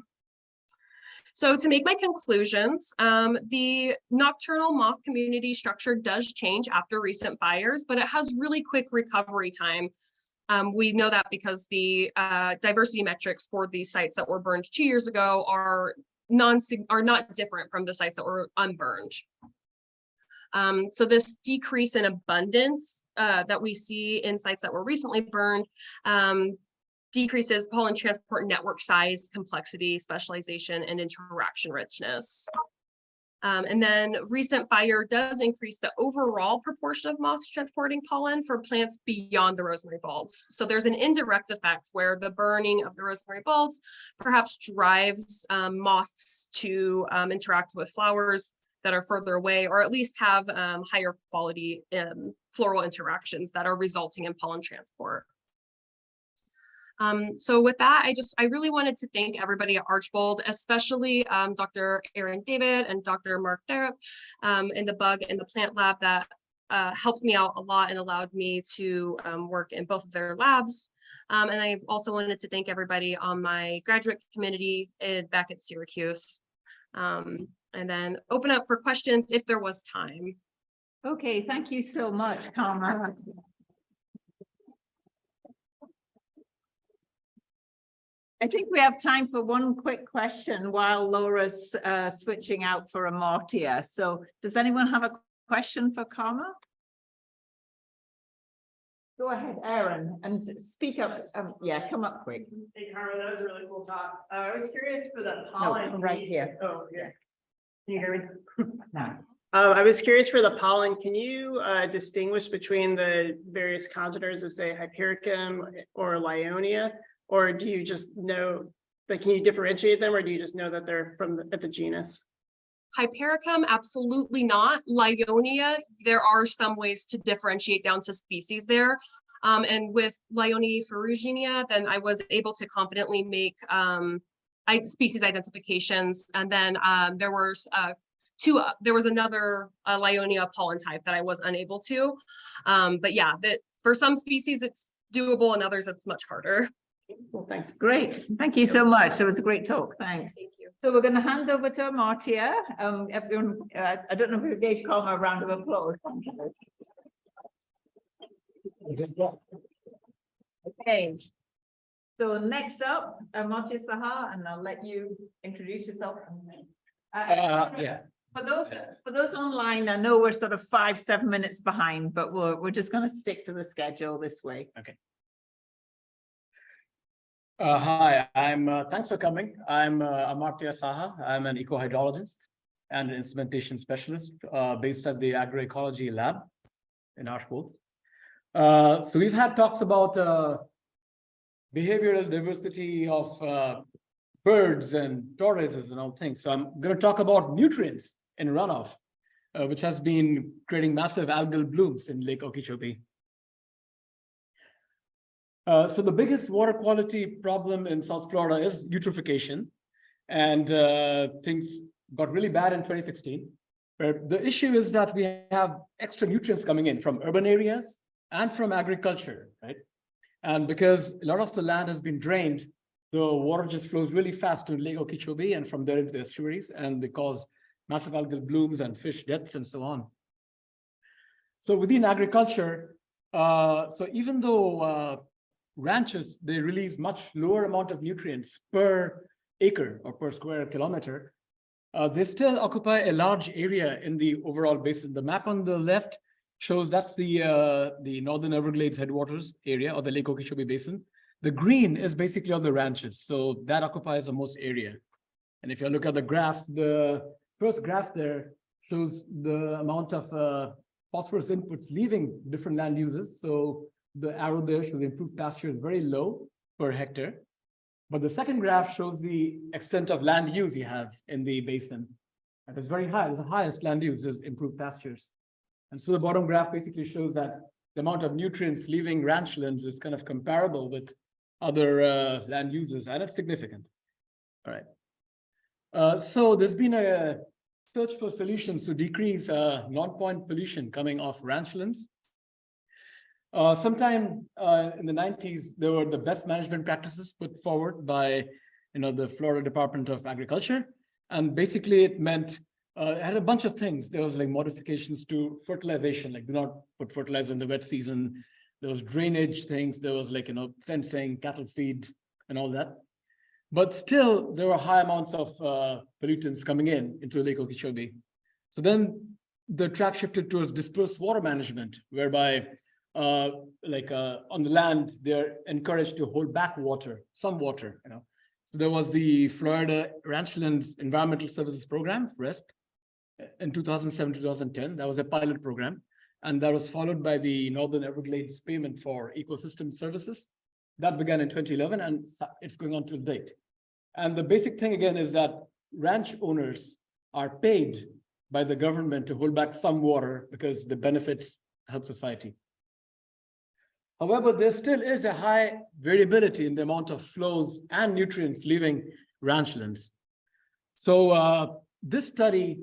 So to make my conclusions, the nocturnal moth community structure does change after recent fires, but it has really quick recovery time. We know that because the diversity metrics for these sites that were burned 2 years ago are not different from the sites that were unburned. So this decrease in abundance that we see in sites that were recently burned decreases pollen transport network size, complexity, specialization, and interaction richness. And then recent fire does increase the overall proportion of moths transporting pollen for plants beyond the rosemary bulbs. So there's an indirect effect where the burning of the rosemary bulbs perhaps drives moths to interact with flowers that are further away, or at least have higher quality floral interactions that are resulting in pollen transport. So with that, I really wanted to thank everybody at Archbold, especially Dr. Aaron David and Dr. Mark Derrick in the bug and the plant lab that helped me out a lot and allowed me to work in both of their labs. And I also wanted to thank everybody on my graduate community back at Syracuse. And then open up for questions if there was time. Okay, thank you so much, Karma. I think we have time for one quick question while Laura's switching out for Amartya. So does anyone have a question for Karma? Go ahead, Aaron, and speak up. Yeah, come up quick. Hey, Karma, that was a really cool talk. I was curious for the pollen. No, right here. Oh, yeah. Can you hear me? No. I was curious for the pollen. Can you distinguish between the various congeners of, say, Hypericum or Lyonia? Or do you just know, like, can you differentiate them, or do you just know that they're from at the genus? Hypericum, absolutely not. Lyonia, there are some ways to differentiate down to species there. And with Lyonia ferruginea, then I was able to confidently make species identifications. And then there were there was another Lyonia pollen type that I was unable to. But yeah, that for some species it's doable and others it's much harder. Well, thanks. Great. Thank you so much. It was a great talk. Thanks. Thank you. So we're going to hand over to Amartya. Everyone, I don't know if we gave Colma a round of applause. Okay. So next up, Amartya Saha, and I'll let you introduce yourself. Yeah. For those online, I know we're sort of 5-7 minutes behind, but we're just going to stick to the schedule this way. Okay. Hi, thanks for coming. I'm Amartya Saha. I'm an ecohydrologist and an instrumentation specialist based at the agroecology lab in Archbold. So we've had talks about behavioral diversity of birds and tortoises and all things. So I'm going to talk about nutrients in runoff, which has been creating massive algal blooms in Lake Okeechobee. So the biggest water quality problem in South Florida is eutrophication, and things got really bad in 2016. But the issue is that we have extra nutrients coming in from urban areas and from agriculture, right? And because a lot of the land has been drained, the water just flows really fast to Lake Okeechobee and from there into the estuaries, and they cause massive algal blooms and fish deaths and so on. So within agriculture, so even though ranches, they release much lower amount of nutrients per acre or per square kilometer, they still occupy a large area in the overall basin. The map on the left shows that's the Northern Everglades headwaters area or the Lake Okeechobee Basin. The green is basically on the ranches, so that occupies the most area. And if you look at the graphs, the first graph there shows the amount of phosphorus inputs leaving different land uses. So the arrow there shows the improved pasture is very low per hectare. But the second graph shows the extent of land use you have in the basin. And it's very high. The highest land use is improved pastures. And so the bottom graph basically shows that the amount of nutrients leaving ranchlands is kind of comparable with other land uses, and it's significant. All right. So there's been a search for solutions to decrease non-point pollution coming off ranchlands. Sometime in the 90s, there were the best management practices put forward by the Florida Department of Agriculture. And basically it meant, it had a bunch of things. There was like modifications to fertilization, like do not put fertilizer in the wet season. There was drainage things. There was like, fencing, cattle feed and all that. But still, there were high amounts of pollutants coming into Lake Okeechobee. So then the track shifted towards dispersed water management, whereby on the land, they're encouraged to hold back water, some water, So there was the Florida Ranchlands Environmental Services Program, RESP, in 2007, 2010. That was a pilot program. And that was followed by the Northern Everglades Payment for Ecosystem Services. That began in 2011, and it's going on till date. And the basic thing, again, is that ranch owners are paid by the government to hold back some water because the benefits help society. However, there still is a high variability in the amount of flows and nutrients leaving ranchlands. So this study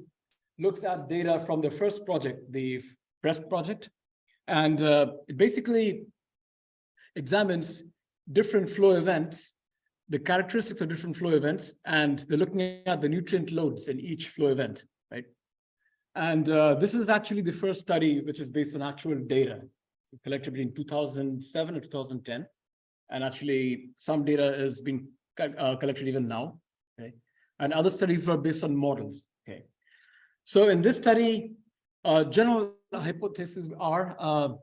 looks at data from the first project, the PREST project, and it basically examines different flow events, the characteristics of different flow events, and they're looking at the nutrient loads in each flow event, right? And this is actually the first study which is based on actual data. It's collected between 2007 and 2010. And actually some data is being collected even now, okay? And other studies were based on models, okay? So in this study, general hypotheses are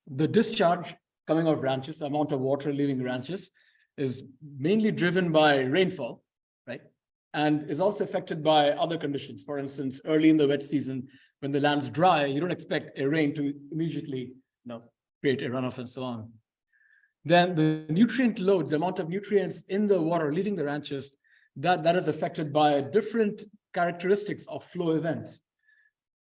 the discharge coming off ranches, amount of water leaving ranches is mainly driven by rainfall, right? And is also affected by other conditions. For instance, early in the wet season, when the land's dry, you don't expect a rain to immediately create a runoff and so on. Then the nutrient loads, the amount of nutrients in the water leaving the ranches, that is affected by different characteristics of flow events.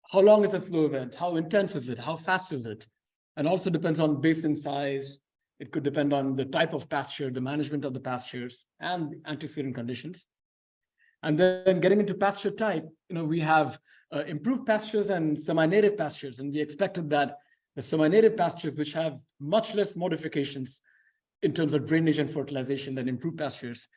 How long is a flow event? How intense is it? How fast is it? And also depends on basin size. It could depend on the type of pasture, the management of the pastures, and antecedent conditions. And then getting into pasture type, we have improved pastures and semi-native pastures. And we expected that the semi-native pastures, which have much less modifications in terms of drainage and fertilization than improved pastures,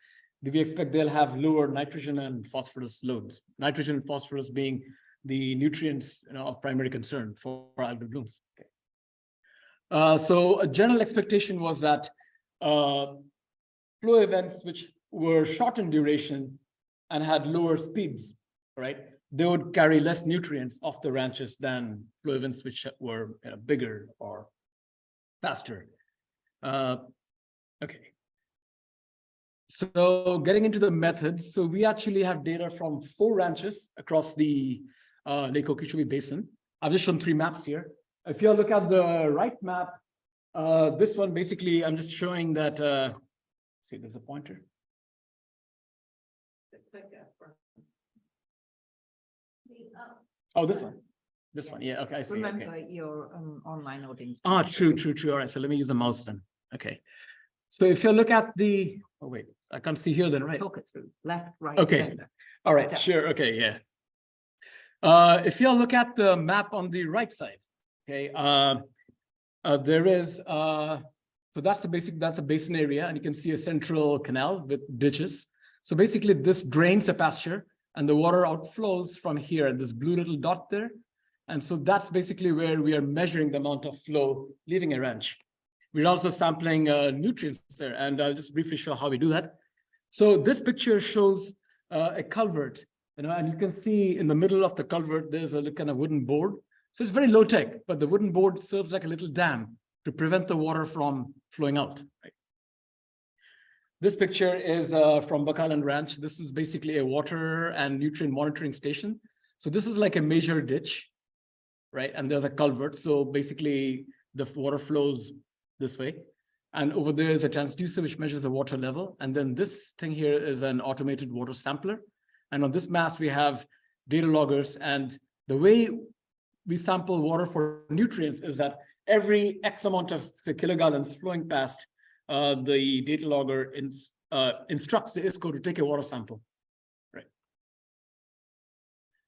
we expect they'll have lower nitrogen and phosphorus loads. Nitrogen and phosphorus being the nutrients of primary concern for algal blooms. Okay. So a general expectation was that flow events which were short in duration and had lower speeds, right? They would carry less nutrients off the ranches than flow events which were bigger or faster. Okay. So getting into the methods, so we actually have data from 4 ranches across the Lake Okeechobee Basin. I've just shown 3 maps here. If you look at the right map, this one basically, I'm just showing that, see, there's a pointer. Oh, this one. This one. Yeah, okay, I see. Remember Okay. your online audience. Ah, true. All right, so let me use the mouse then. Okay. So if you look at the, oh wait, I can't see here then, right? Talk it through, left, right, Okay. center. All right, Okay. sure. Okay, yeah. If you look at the map on the right side, okay, there is, so that's the basin area, and you can see a central canal with ditches. So basically this drains a pasture and the water outflows from here, this blue little dot there. And so that's basically where we are measuring the amount of flow leaving a ranch. We're also sampling nutrients there, and I'll just briefly show how we do that. So this picture shows a culvert, and you can see in the middle of the culvert, there's a kind of wooden board. So it's very low tech, but the wooden board serves like a little dam to prevent the water from flowing out. Right? This picture is from Buck Island Ranch. This is basically a water and nutrient monitoring station. So this is like a major ditch, right? And there's a culvert. So basically the water flows this way. And over there is a transducer which measures the water level. And then this thing here is an automated water sampler. And on this mast, we have data loggers. And the way we sample water for nutrients is that every X amount of kilogallons flowing past, the data logger instructs the ISCO to take a water sample. Right.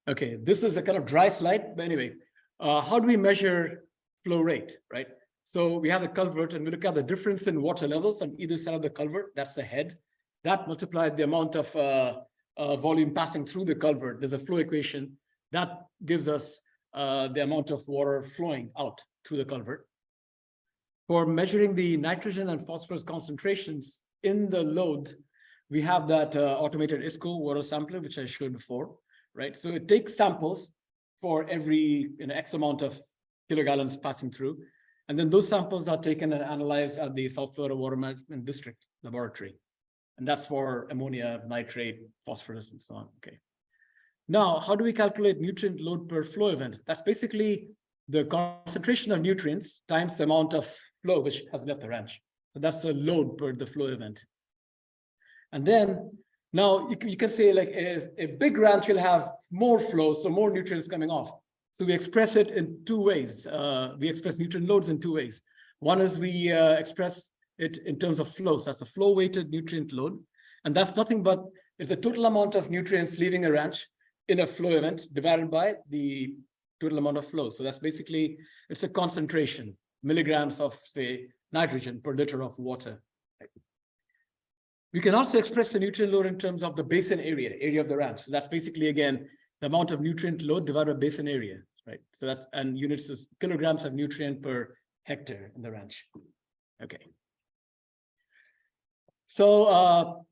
Okay, this is a kind of dry slide. But anyway, how do we measure flow rate, right? So we have a culvert and we look at the difference in water levels on either side of the culvert. That's the head. That multiplied the amount of volume passing through the culvert. There's a flow equation that gives us the amount of water flowing out through the culvert. For measuring the nitrogen and phosphorus concentrations in the load, we have that automated ISCO water sampler, which I showed before, right? So it takes samples for every X amount of kilogallons passing through. And then those samples are taken and analyzed at the South Florida Water Management District Laboratory. And that's for ammonia, nitrate, phosphorus, and so on. Okay. Now, how do we calculate nutrient load per flow event? That's basically the concentration of nutrients times the amount of flow which has left the ranch. So that's the load per the flow event. And then now you can say like a big ranch will have more flow, so more nutrients coming off. So we express it in 2 ways. We express nutrient loads in 2 ways. One is we express it in terms of flows. That's a flow weighted nutrient load. And that's nothing but is the total amount of nutrients leaving a ranch in a flow event divided by the total amount of flow. So that's basically, it's a concentration, milligrams of, say, nitrogen per liter of water. We can also express the nutrient load in terms of the basin area of the ranch. So that's basically, again, the amount of nutrient load divided by basin area, right? So that's, and units is kilograms of nutrient per hectare in the ranch. Okay. So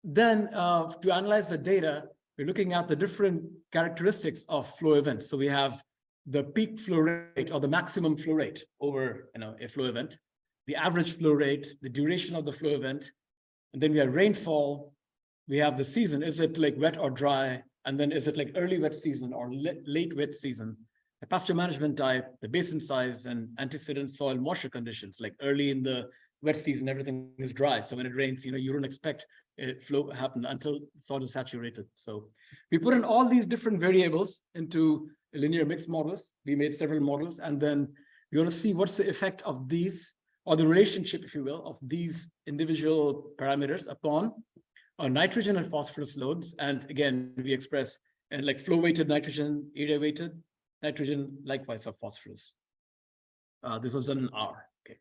then to analyze the data, we're looking at the different characteristics of flow events. So we have the peak flow rate or the maximum flow rate over a flow event, the average flow rate, the duration of the flow event, and then we have rainfall. We have the season. Is it like wet or dry? And then is it like early wet season or late wet season? The pasture management type, the basin size, and antecedent soil moisture conditions. Like early in the wet season, everything is dry. So when it rains, you don't expect a flow to happen until soil is saturated. So we put in all these different variables into linear mixed models. We made several models, and then we want to see what's the effect of these, or the relationship, if you will, of these individual parameters upon nitrogen and phosphorus loads. And again, we express and like flow weighted nitrogen, area weighted nitrogen, likewise for phosphorus. This was done in R. Okay.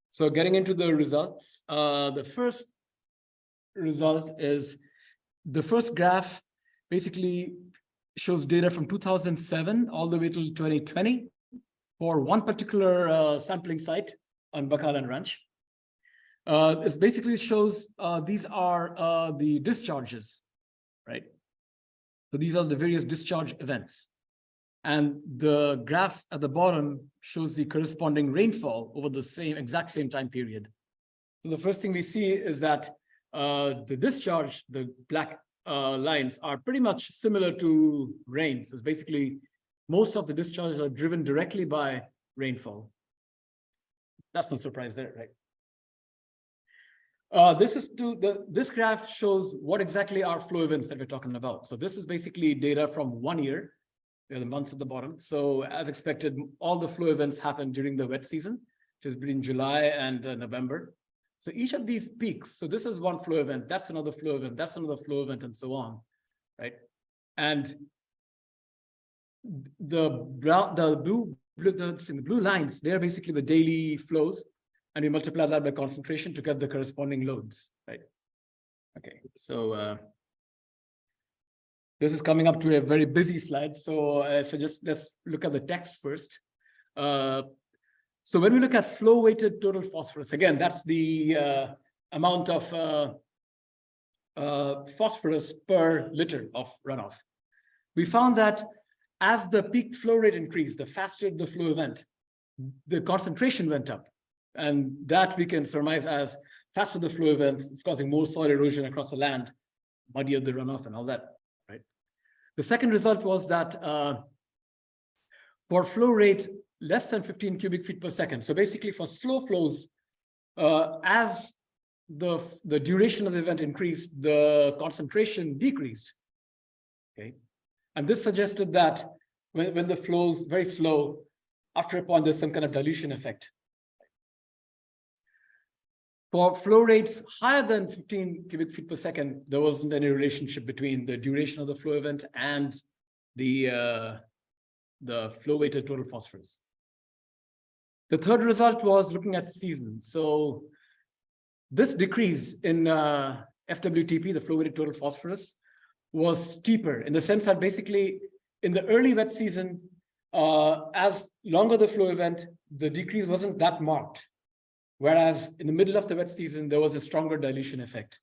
So getting into the results, the first result is the first graph basically shows data from 2007 all the way till 2020 for one particular sampling site on Bakalan Ranch. It basically shows these are the discharges, right? So these are the various discharge events. And the graph at the bottom shows the corresponding rainfall over the exact same time period. So the first thing we see is that the discharge, the black lines are pretty much similar to rain. So it's basically most of the discharges are driven directly by rainfall. That's no surprise there, right? This graph shows what exactly are flow events that we're talking about. So this is basically data from 1 year. There are the months at the bottom. So as expected, all the flow events happen during the wet season, which is between July and November. So each of these peaks, so this is one flow event, that's another flow event, that's another flow event, and so on, right? And the blue lines, they're basically the daily flows, and we multiply that by concentration to get the corresponding loads, right? Okay, so this is coming up to a very busy slide. So, just let's look at the text first. So when we look at flow weighted total phosphorus, again, that's the amount of phosphorus per liter of runoff. We found that as the peak flow rate increased, the faster the flow event, the concentration went up. And that we can surmise as faster the flow event, it's causing more soil erosion across the land, muddier the runoff and all that, right? The second result was that for flow rate less than 15 cubic feet per second, so basically for slow flows, as the duration of the event increased, the concentration decreased, okay? And this suggested that when the flow is very slow, after a point, there's some kind of dilution effect. For flow rates higher than 15 cubic feet per second, there wasn't any relationship between the duration of the flow event and the flow weighted total phosphorus. The third result was looking at season. So this decrease in FWTP, the flow weighted total phosphorus, was steeper in the sense that basically in the early wet season, as longer the flow event, the decrease wasn't that marked. Whereas in the middle of the wet season, there was a stronger dilution effect.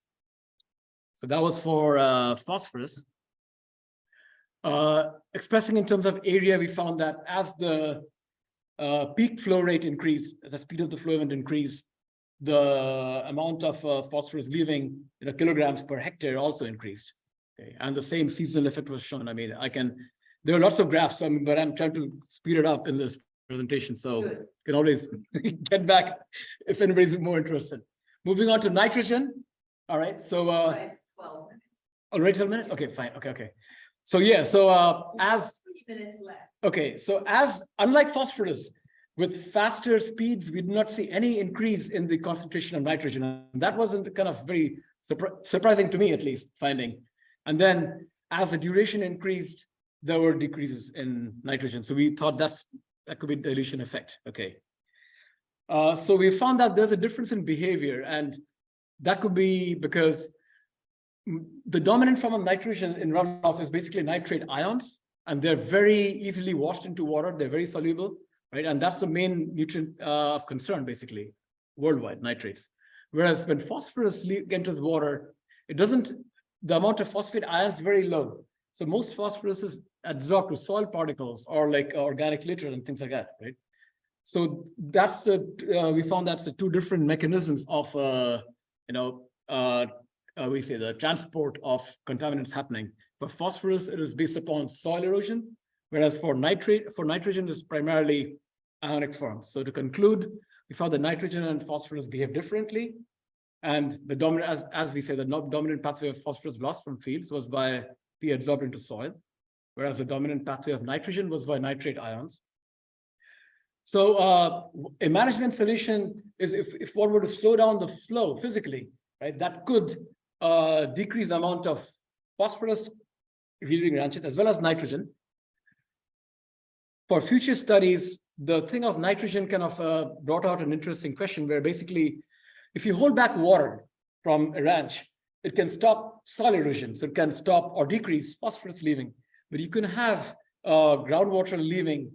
So that was for phosphorus. Expressing in terms of area, we found that as the peak flow rate increased, as the speed of the flow event increased, the amount of phosphorus leaving in the kilograms per hectare also increased. Okay. And the same seasonal effect was shown. I mean, there are lots of graphs, but I'm trying to speed it up in this presentation, so you can always get back if anybody's more interested. Moving on to nitrogen. All right, so already 12 minutes. Okay, fine. Okay. So yeah, so as 3 minutes left. Okay, so unlike phosphorus, with faster speeds, we did not see any increase in the concentration of nitrogen. And that wasn't kind of very surprising to me, at least, finding. And then as the duration increased, there were decreases in nitrogen. So we thought that could be dilution effect. Okay. So we found that there's a difference in behavior, and that could be because the dominant form of nitrogen in runoff is basically nitrate ions, and they're very easily washed into water. They're very soluble, right? And that's the main nutrient of concern, basically, worldwide, nitrates. Whereas when phosphorus enters water, the amount of phosphate ions is very low. So most phosphorus is absorbed to soil particles or like organic litter and things like that, right? So that's we found that's the two different mechanisms of we say the transport of contaminants happening. For phosphorus, it is based upon soil erosion, whereas for nitrogen is primarily ionic form. So to conclude, we found that nitrogen and phosphorus behave differently, and the dominant, as we say, the dominant pathway of phosphorus lost from fields was by being absorbed into soil, whereas the dominant pathway of nitrogen was by nitrate ions. So a management solution is if one were to slow down the flow physically, right, that could decrease the amount of phosphorus living ranches, as well as nitrogen. For future studies, the thing of nitrogen kind of brought out an interesting question where basically, if you hold back water from a ranch, it can stop soil erosion. So it can stop or decrease phosphorus leaving. But you can have groundwater leaving.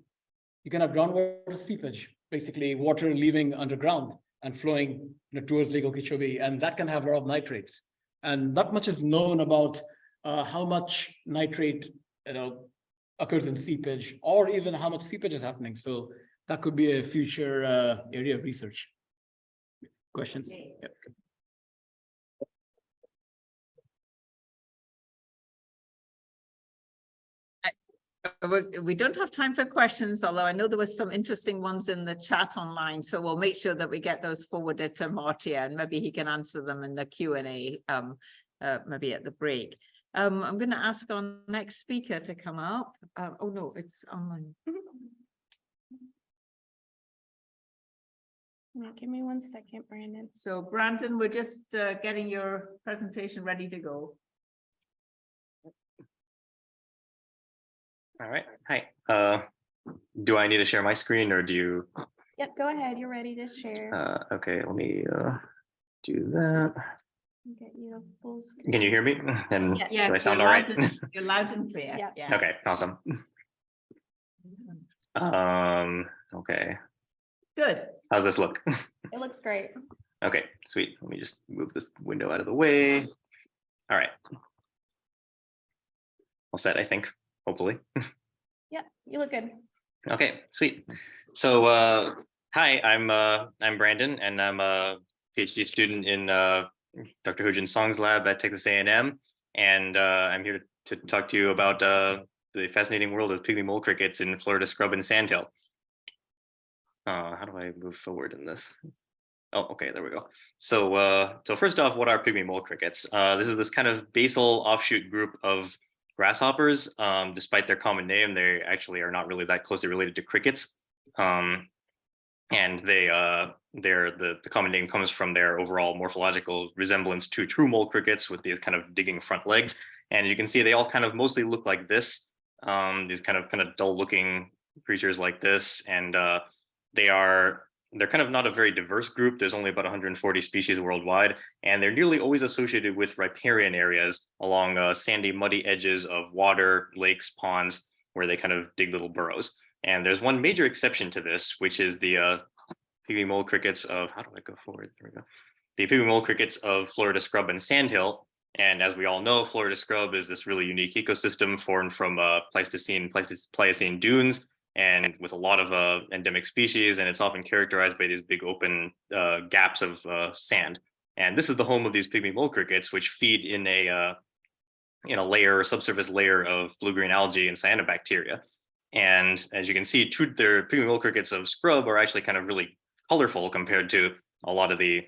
You can have groundwater seepage, basically water leaving underground and flowing towards Lake Okeechobee. And that can have a lot of nitrates. And not much is known about how much nitrate occurs in seepage, or even how much seepage is happening. So that could be a future area of research. Questions? Yep. We don't have time for questions, although I know there was some interesting ones in the chat online. So we'll make sure that we get those forwarded to Amartya, and maybe he can answer them in the Q&A, maybe at the break. I'm going to ask our next speaker to come up. Oh no, it's online. Yeah, give me 1 second, Brandon. So Brandon, we're just getting your presentation ready to go. All right. Hi. Do I need to share my screen, or do you? Yep, go ahead. You're ready to share. Okay, let me do that. Get you a full screen. Can you hear me? And Yes. do I sound all right? You're loud and clear. Yeah. Yeah. Okay, awesome. Okay. Good. How's this look? It looks great. Okay, sweet. Let me just move this window out of the way. All right. All set, I think, hopefully. Yep, you look good. Okay, sweet. So hi, I'm Brandon, and I'm a PhD student in Dr. Hojin Song's lab at Texas A&M, and I'm here to talk to you about the fascinating world of pygmy mole crickets in Florida scrub and sandhill. How do I move forward in this? Oh, okay, there we go. So so first off, what are pygmy mole crickets? This is this kind of basal offshoot group of grasshoppers. Despite their common name, they actually are not really that closely related to crickets. And the common name comes from their overall morphological resemblance to true mole crickets with these kind of digging front legs. And you can see they all kind of mostly look like this, these kind of dull looking creatures like this. And they're kind of not a very diverse group. There's only about 140 species worldwide, and they're nearly always associated with riparian areas along sandy, muddy edges of water, lakes, ponds, where they kind of dig little burrows. And there's one major exception to this, which is the pygmy mole crickets of, how do I go forward? There we go. The pygmy mole crickets of Florida scrub and sandhill. And as we all know, Florida scrub is this really unique ecosystem formed from Pleistocene dunes, and with a lot of endemic species, and it's often characterized by these big open gaps of sand. And this is the home of these pygmy mole crickets, which feed in a subsurface layer of blue-green algae and cyanobacteria. And as you can see, their pygmy mole crickets of scrub are actually kind of really colorful compared to a lot of the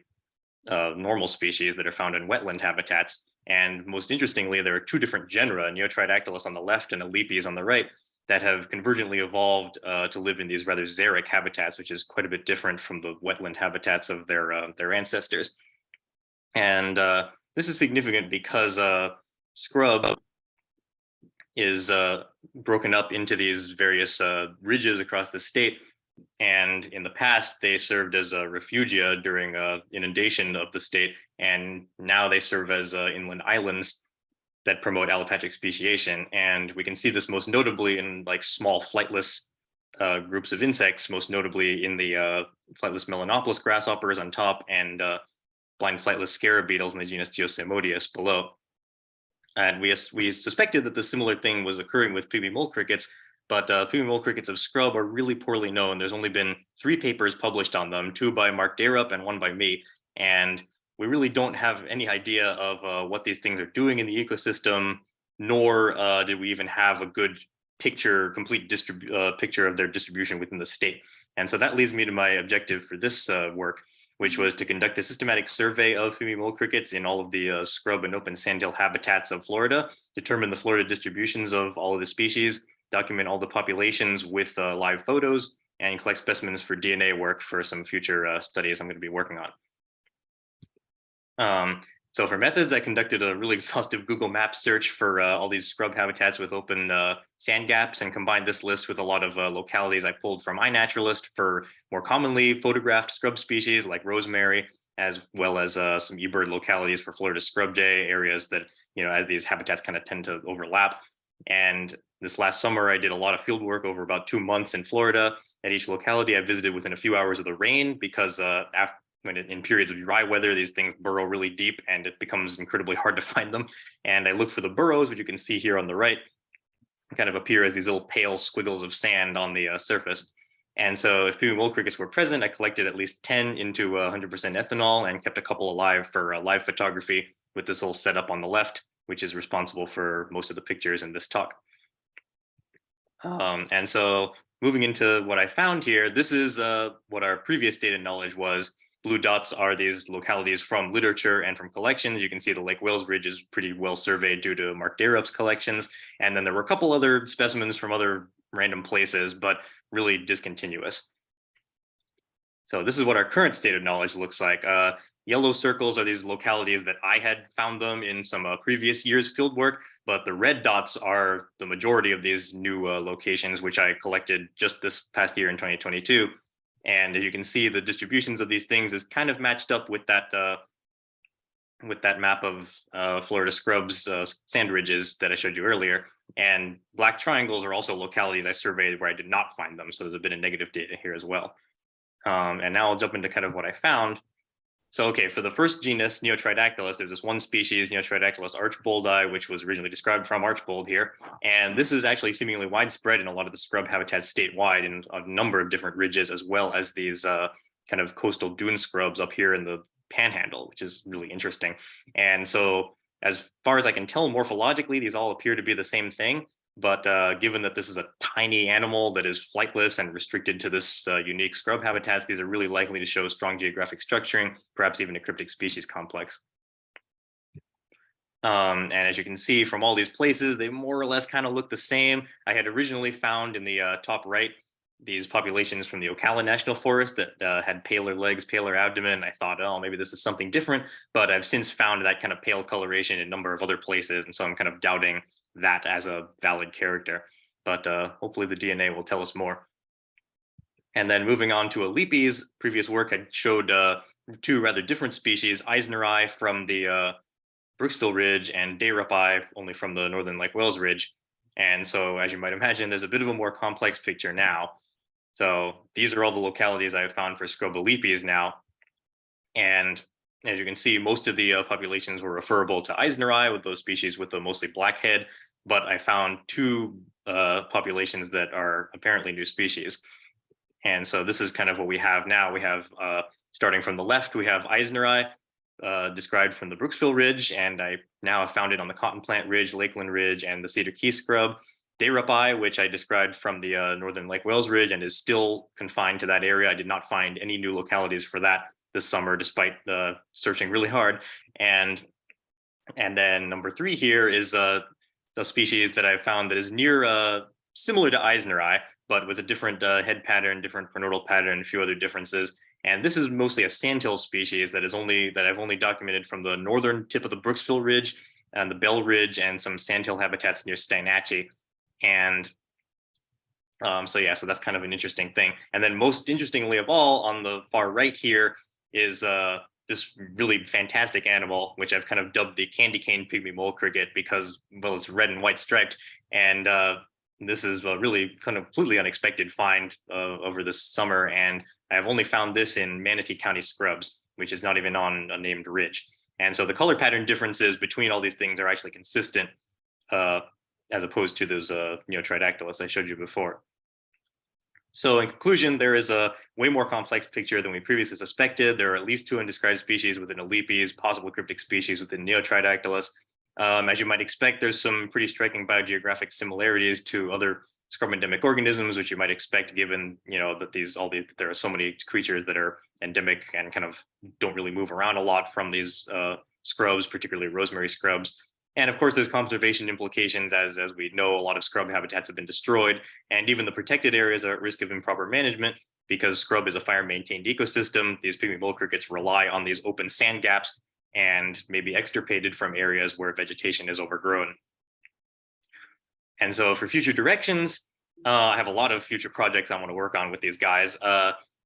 normal species that are found in wetland habitats. And most interestingly, there are two different genera, Neotridactylus on the left and Alepes on the right, that have convergently evolved to live in these rather xeric habitats, which is quite a bit different from the wetland habitats of their ancestors. And this is significant because scrub is broken up into these various ridges across the state. And in the past, they served as a refugia during inundation of the state. And now they serve as inland islands that promote allopatric speciation. And we can see this most notably in like small flightless groups of insects, most notably in the flightless Melanoplis grasshoppers on top and blind flightless scarab beetles in the genus Geosimodius below. And we suspected that the similar thing was occurring with pygmy mole crickets, but pygmy mole crickets of scrub are really poorly known. There's only been 3 papers published on them, 2 by Mark Darup and 1 by me. And we really don't have any idea of what these things are doing in the ecosystem, nor did we even have a good complete picture of their distribution within the state. And so that leads me to my objective for this work, which was to conduct a systematic survey of pygmy mole crickets in all of the scrub and open sandhill habitats of Florida, determine the Florida distributions of all of the species, document all the populations with live photos, and collect specimens for DNA work for some future studies I'm going to be working on. So for methods, I conducted a really exhaustive Google Maps search for all these scrub habitats with open sand gaps and combined this list with a lot of localities I pulled from iNaturalist for more commonly photographed scrub species like rosemary, as well as some eBird localities for Florida scrub jay areas that, as these habitats kind of tend to overlap. And this last summer, I did a lot of field work over about 2 months in Florida. At each locality, I visited within a few hours of the rain because in periods of dry weather, these things burrow really deep and it becomes incredibly hard to find them. And I looked for the burrows, which you can see here on the right, kind of appear as these little pale squiggles of sand on the surface. And so if Pygmy mole crickets were present, I collected at least 10 into 100% ethanol and kept a couple alive for live photography with this little setup on the left, which is responsible for most of the pictures in this talk. And so moving into what I found here, this is what our previous data knowledge was. Blue dots are these localities from literature and from collections. You can see the Lake Wales Ridge is pretty well surveyed due to Mark Darup's collections. And then there were a couple other specimens from other random places, but really discontinuous. So this is what our current state of knowledge looks like. Yellow circles are these localities that I had found them in some previous year's field work, but the red dots are the majority of these new locations, which I collected just this past year in 2022. And as you can see, the distributions of these things is kind of matched up with that map of Florida scrubs sand ridges that I showed you earlier. And black triangles are also localities I surveyed where I did not find them. So there's a bit of negative data here as well. And now I'll jump into kind of what I found. So, okay, for the first genus, Neotridactylus, there's this one species, Neotridactylus archboldi, which was originally described from Archbold here. And this is actually seemingly widespread in a lot of the scrub habitats statewide in a number of different ridges, as well as these kind of coastal dune scrubs up here in the panhandle, which is really interesting. And so as far as I can tell, morphologically, these all appear to be the same thing. But given that this is a tiny animal that is flightless and restricted to this unique scrub habitats, these are really likely to show strong geographic structuring, perhaps even a cryptic species complex. And as you can see from all these places, they more or less kind of look the same. I had originally found in the top right these populations from the Ocala National Forest that had paler legs, paler abdomen. I thought, oh, maybe this is something different, but I've since found that kind of pale coloration in a number of other places. And so I'm kind of doubting that as a valid character, but hopefully the DNA will tell us more. And then moving on to Alepes, previous work had showed two rather different species, Eisneri from the Brooksville Ridge and Dayrupi only from the Northern Lake Wales Ridge. And so as you might imagine, there's a bit of a more complex picture now. So these are all the localities I have found for scrub Alepes now. And as you can see, most of the populations were referable to Eisneri with those species with the mostly black head, but I found two populations that are apparently new species. And so this is kind of what we have now. We have, starting from the left, we have Eisneri described from the Brooksville Ridge, and I now have found it on the Cotton Plant Ridge, Lakeland Ridge, and the Cedar Key Scrub. Dayrupi, which I described from the Northern Lake Wales Ridge and is still confined to that area. I did not find any new localities for that this summer, despite searching really hard. And then number 3 here is the species that I found that is near similar to Eisneri, but with a different head pattern, different prenodal pattern, a few other differences. And this is mostly a sandhill species that I've only documented from the northern tip of the Brooksville Ridge and the Bell Ridge and some sandhill habitats near Steinatchee. And so that's kind of an interesting thing. And then most interestingly of all, on the far right here is this really fantastic animal, which I've kind of dubbed the candy cane pygmy mole cricket because, well, it's red and white striped. And this is a really kind of completely unexpected find over this summer. And I've only found this in Manatee County scrubs, which is not even on a named ridge. And so the color pattern differences between all these things are actually consistent as opposed to those Neotridactylus I showed you before. So in conclusion, there is a way more complex picture than we previously suspected. There are at least 2 undescribed species within Alepes, possible cryptic species within Neotridactylus. As you might expect, there's some pretty striking biogeographic similarities to other scrub endemic organisms, which you might expect given, that there are so many creatures that are endemic and kind of don't really move around a lot from these scrubs, particularly rosemary scrubs. And of course, there's conservation implications, as we know, a lot of scrub habitats have been destroyed, and even the protected areas are at risk of improper management because scrub is a fire-maintained ecosystem. These pygmy mole crickets rely on these open sand gaps, and maybe extirpated from areas where vegetation is overgrown. And so for future directions, I have a lot of future projects I want to work on with these guys.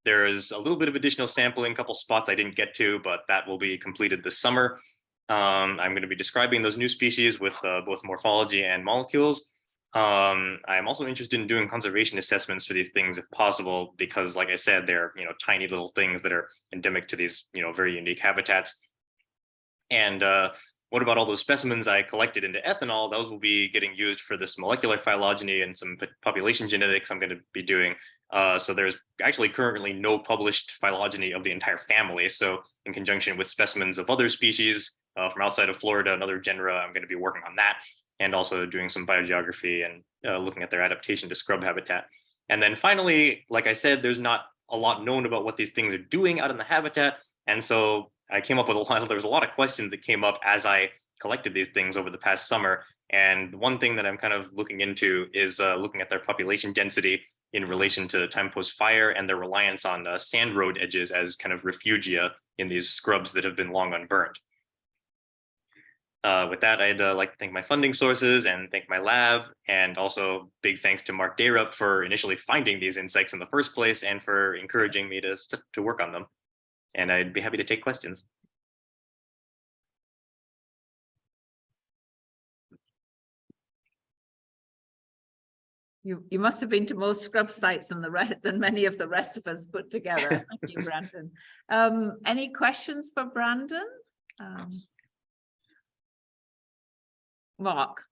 There's a little bit of additional sampling, a couple spots I didn't get to, but that will be completed this summer. I'm going to be describing those new species with both morphology and molecules. I'm also interested in doing conservation assessments for these things if possible, because like I said, they're, tiny little things that are endemic to these, very unique habitats. And what about all those specimens I collected into ethanol? Those will be getting used for this molecular phylogeny and some population genetics I'm going to be doing. So there's actually currently no published phylogeny of the entire family. So in conjunction with specimens of other species from outside of Florida and other genera, I'm going to be working on that, and also doing some biogeography and looking at their adaptation to scrub habitat. And then finally, like I said, there's not a lot known about what these things are doing out in the habitat. And so I came up with there was a lot of questions that came up as I collected these things over the past summer. And one thing that I'm kind of looking into is looking at their population density in relation to time post-fire and their reliance on sand road edges as kind of refugia in these scrubs that have been long unburned. With that, I'd like to thank my funding sources and thank my lab, and also big thanks to Mark Dayrup for initially finding these insects in the first place and for encouraging me to work on them. And I'd be happy to take questions. You must have been to more scrub sites than many of the rest of us put together. Thank you, Brandon. Any questions for Brandon? Mark,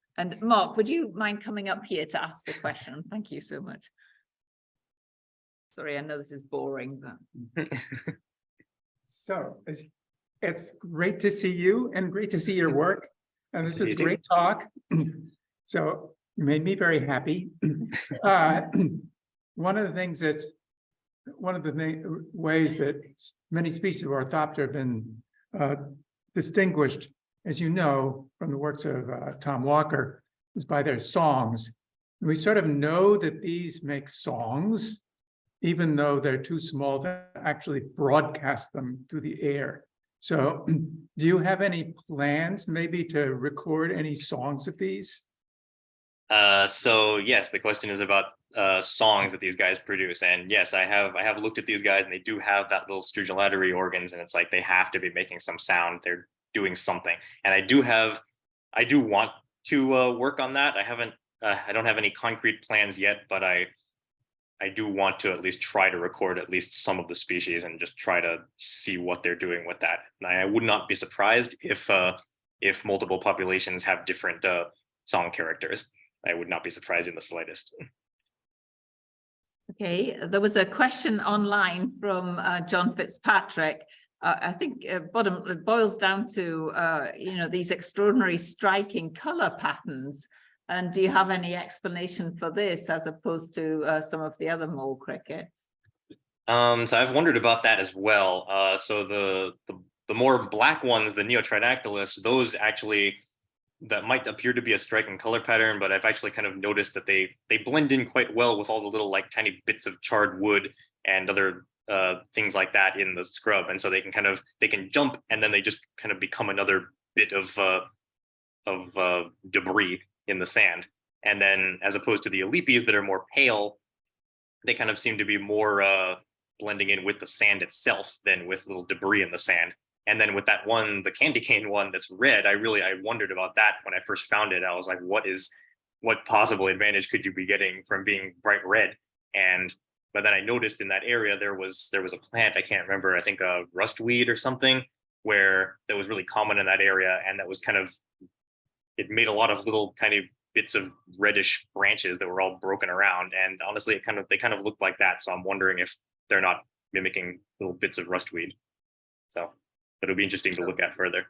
would you mind coming up here to ask the question? Thank you so much. Sorry, I know this is boring, but. So it's great to see you and great to see your work. And this is a great talk. So you made me very happy. One of the ways that many species of Orthoptera have been distinguished, as you know, from the works of Tom Walker, is by their songs. We sort of know that these make songs, even though they're too small to actually broadcast them through the air. So do you have any plans maybe to record any songs of these? So yes, the question is about songs that these guys produce. And yes, I have looked at these guys and they do have that little stridulatory organs, and it's like they have to be making some sound. They're doing something. And I do want to work on that. I don't have any concrete plans yet, but I do want to at least try to record at least some of the species and just try to see what they're doing with that. And I would not be surprised if multiple populations have different song characters. I would not be surprised in the slightest. Okay, there was a question online from John Fitzpatrick. I think it boils down to these extraordinary striking color patterns. And do you have any explanation for this as opposed to some of the other mole crickets? So I've wondered about that as well. So the more black ones, the Neotridactylus, those actually, that might appear to be a striking color pattern, but I've actually kind of noticed that they blend in quite well with all the little like tiny bits of charred wood and other things like that in the scrub. And so they can jump, and then they just kind of become another bit of debris in the sand. And then as opposed to the Alepes that are more pale, they kind of seem to be more blending in with the sand itself than with little debris in the sand. And then with that one, the candy cane one that's red, I wondered about that when I first found it. I was like, what possible advantage could you be getting from being bright red? But then I noticed in that area there was a plant, I can't remember, I think a rustweed or something, that was really common in that area, and that was it made a lot of little tiny bits of reddish branches that were all broken around. And honestly, they kind of looked like that. So I'm wondering if they're not mimicking little bits of rustweed. So it'll be interesting to look at further.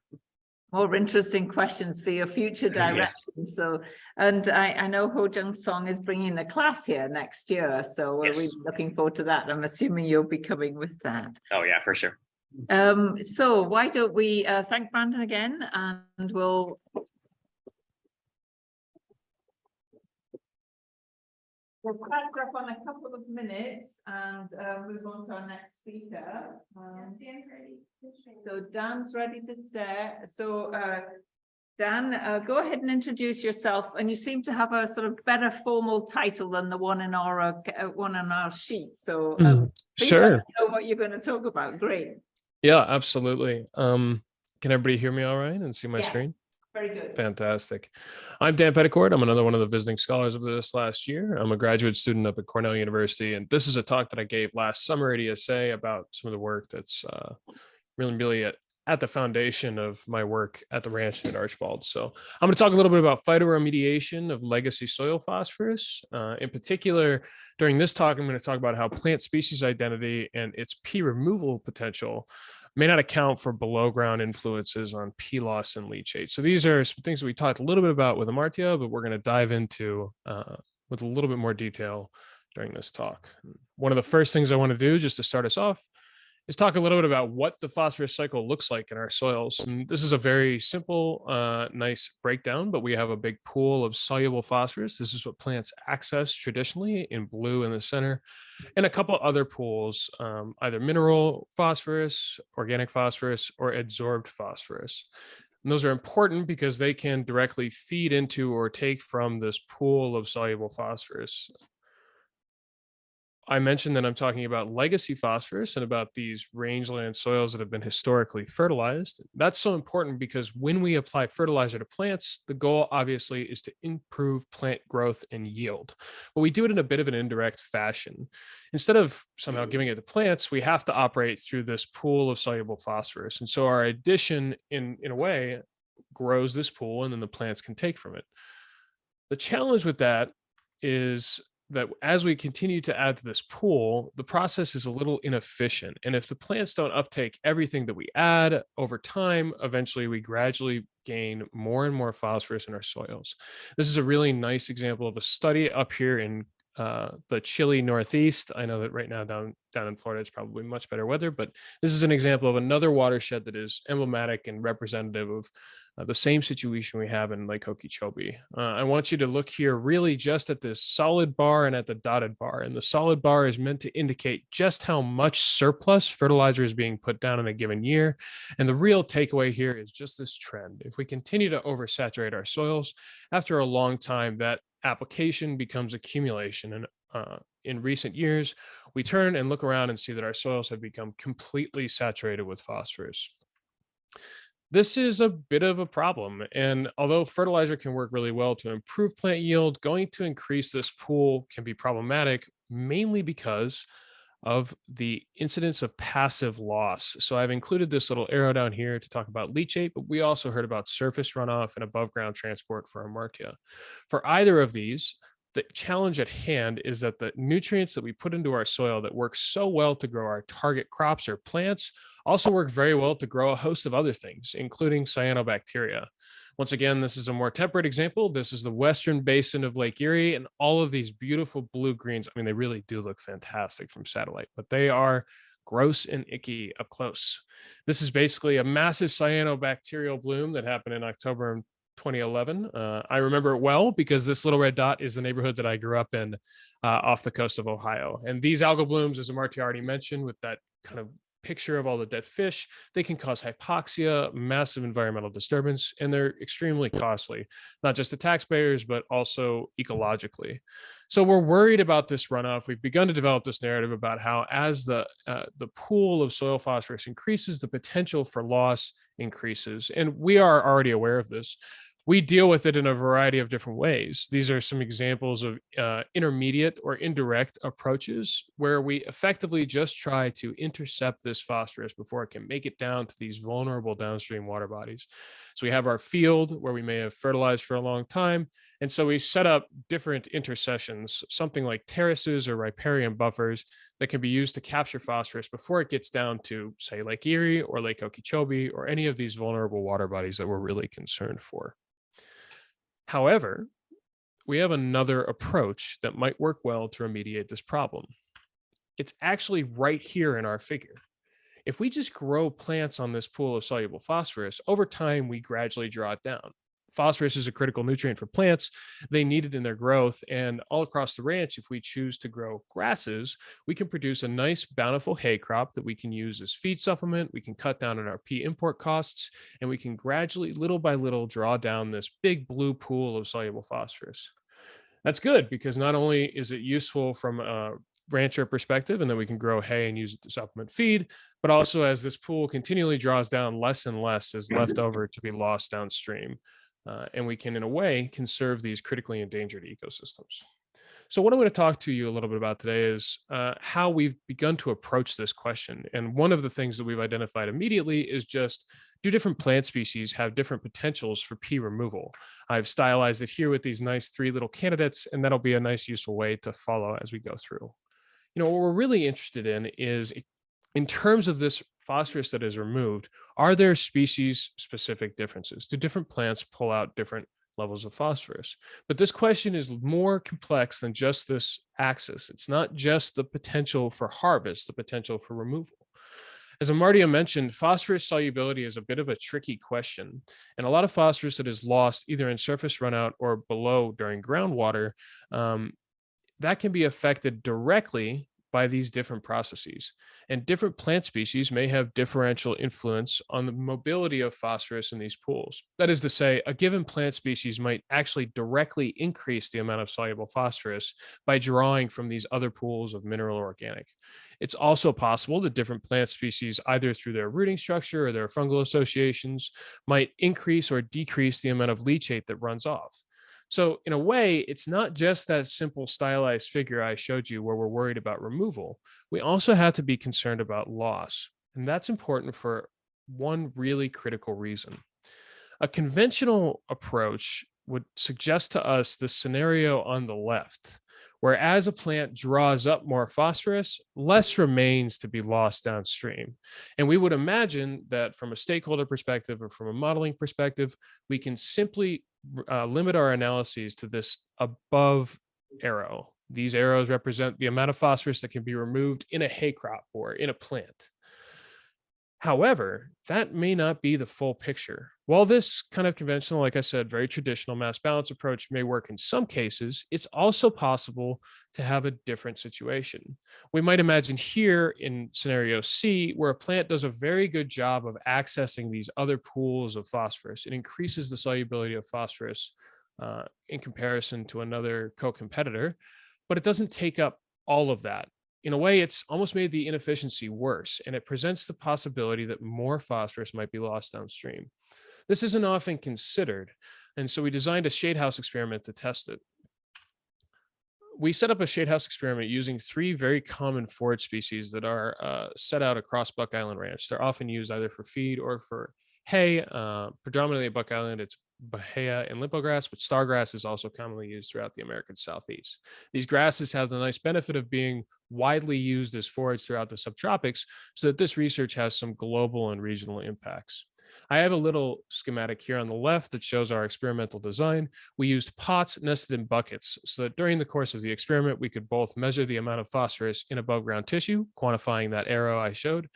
More interesting questions for your future directions. So, and I know Ho Jung Song is bringing the class here next year. So we're really looking forward to that. I'm assuming you'll be coming with that. Oh yeah, for sure. So why don't we thank Brandon again, and we'll We'll catch up on a couple of minutes and move on to our next speaker. So Dan's ready to start. So Dan, go ahead and introduce yourself. And you seem to have a sort of better formal title than the one in our sheet. So please let us know what you're going to talk about. Great. Yeah, absolutely. Can everybody hear me all right and see my Yes. screen? Very good. Fantastic. I'm Dan Petticord. I'm another one of the visiting scholars of this last year. I'm a graduate student up at Cornell University, and this is a talk that I gave last summer at ESA about some of the work that's really at the foundation of my work at the ranch at Archbold. So I'm going to talk a little bit about phytoremediation of legacy soil phosphorus. In particular, during this talk, I'm going to talk about how plant species identity and its pea removal potential may not account for below ground influences on pea loss and leachate. So these are some things that we talked a little bit about with Amartya, but we're going to dive into with a little bit more detail during this talk. One of the first things I want to do just to start us off is talk a little bit about what the phosphorus cycle looks like in our soils. And this is a very simple, nice breakdown, but we have a big pool of soluble phosphorus. This is what plants access traditionally in blue in the center, and a couple other pools, either mineral phosphorus, organic phosphorus, or adsorbed phosphorus. And those are important because they can directly feed into or take from this pool of soluble phosphorus. I mentioned that I'm talking about legacy phosphorus and about these rangeland soils that have been historically fertilized. That's so important because when we apply fertilizer to plants, the goal obviously is to improve plant growth and yield. But we do it in a bit of an indirect fashion. Instead of somehow giving it to plants, we have to operate through this pool of soluble phosphorus. And so our addition, in a way, grows this pool, and then the plants can take from it. The challenge with that is that as we continue to add to this pool, the process is a little inefficient. And if the plants don't uptake everything that we add over time, eventually we gradually gain more and more phosphorus in our soils. This is a really nice example of a study up here in the chilly Northeast. I know that right now down in Florida, it's probably much better weather, but this is an example of another watershed that is emblematic and representative of the same situation we have in Lake Okeechobee. I want you to look here really just at this solid bar and at the dotted bar. And the solid bar is meant to indicate just how much surplus fertilizer is being put down in a given year. And the real takeaway here is just this trend. If we continue to oversaturate our soils, after a long time, that application becomes accumulation. And in recent years, we turn and look around and see that our soils have become completely saturated with phosphorus. This is a bit of a problem. And although fertilizer can work really well to improve plant yield, going to increase this pool can be problematic, mainly because of the incidence of passive loss. So I've included this little arrow down here to talk about leachate, but we also heard about surface runoff and above ground transport for Amartya. For either of these, the challenge at hand is that the nutrients that we put into our soil that work so well to grow our target crops or plants also work very well to grow a host of other things, including cyanobacteria. Once again, this is a more temperate example. This is the western basin of Lake Erie, and all of these beautiful blue-greens, I mean, they really do look fantastic from satellite, but they are gross and icky up close. This is basically a massive cyanobacterial bloom that happened in October 2011. I remember it well because this little red dot is the neighborhood that I grew up in off the coast of Ohio. And these algal blooms, as Amartya already mentioned, with that kind of picture of all the dead fish, they can cause hypoxia, massive environmental disturbance, and they're extremely costly, not just to taxpayers, but also ecologically. So we're worried about this runoff. We've begun to develop this narrative about how as the pool of soil phosphorus increases, the potential for loss increases. And we are already aware of this. We deal with it in a variety of different ways. These are some examples of intermediate or indirect approaches where we effectively just try to intercept this phosphorus before it can make it down to these vulnerable downstream water bodies. So we have our field where we may have fertilized for a long time. And so we set up different intercessions, something like terraces or riparian buffers that can be used to capture phosphorus before it gets down to, say, Lake Erie or Lake Okeechobee or any of these vulnerable water bodies that we're really concerned for. However, we have another approach that might work well to remediate this problem. It's actually right here in our figure. If we just grow plants on this pool of soluble phosphorus, over time, we gradually draw it down. phosphorus is a critical nutrient for plants. They need it in their growth. And all across the ranch, if we choose to grow grasses, we can produce a nice, bountiful hay crop that we can use as feed supplement. We can cut down on our pea import costs, and we can gradually, little by little, draw down this big blue pool of soluble phosphorus. That's good because not only is it useful from a rancher perspective, and then we can grow hay and use it to supplement feed, but also as this pool continually draws down, less and less is left over to be lost downstream. And we can, in a way, conserve these critically endangered ecosystems. So what I'm going to talk to you a little bit about today is how we've begun to approach this question. And one of the things that we've identified immediately is just, do different plant species have different potentials for pea removal? I've stylized it here with these nice 3 little candidates, and that'll be a nice, useful way to follow as we go through. You know, what we're really interested in is, in terms of this phosphorus that is removed, are there species specific differences? Do different plants pull out different levels of phosphorus? But this question is more complex than just this axis. It's not just the potential for harvest, the potential for removal. As Amartya mentioned, phosphorus solubility is a bit of a tricky question, and a lot of phosphorus that is lost either in surface runout or below during groundwater, that can be affected directly by these different processes. And different plant species may have differential influence on the mobility of phosphorus in these pools. That is to say, a given plant species might actually directly increase the amount of soluble phosphorus by drawing from these other pools of mineral or organic. It's also possible that different plant species, either through their rooting structure or their fungal associations, might increase or decrease the amount of leachate that runs off. So in a way, it's not just that simple stylized figure I showed you where we're worried about removal. We also have to be concerned about loss. And that's important for one really critical reason. A conventional approach would suggest to us the scenario on the left, where as a plant draws up more phosphorus, less remains to be lost downstream. And we would imagine that from a stakeholder perspective or from a modeling perspective, we can simply limit our analyses to this above arrow. These arrows represent the amount of phosphorus that can be removed in a hay crop or in a plant. However, that may not be the full picture. While this kind of conventional, like I said, very traditional mass balance approach may work in some cases, it's also possible to have a different situation. We might imagine here in scenario C, where a plant does a very good job of accessing these other pools of phosphorus. It increases the solubility of phosphorus in comparison to another co-competitor, but it doesn't take up all of that. In a way, it's almost made the inefficiency worse, and it presents the possibility that more phosphorus might be lost downstream. This isn't often considered, and so we designed a shadehouse experiment to test it. We set up a shadehouse experiment using 3 very common forage species that are set out across Buck Island Ranch. They're often used either for feed or for hay. Predominantly at Buck Island, it's bahia and limpo grass, but stargrass is also commonly used throughout the American Southeast. These grasses have the nice benefit of being widely used as forage throughout the subtropics, so that this research has some global and regional impacts. I have a little schematic here on the left that shows our experimental design. We used pots nested in buckets so that during the course of the experiment, we could both measure the amount of phosphorus in above ground tissue, quantifying that arrow I showed,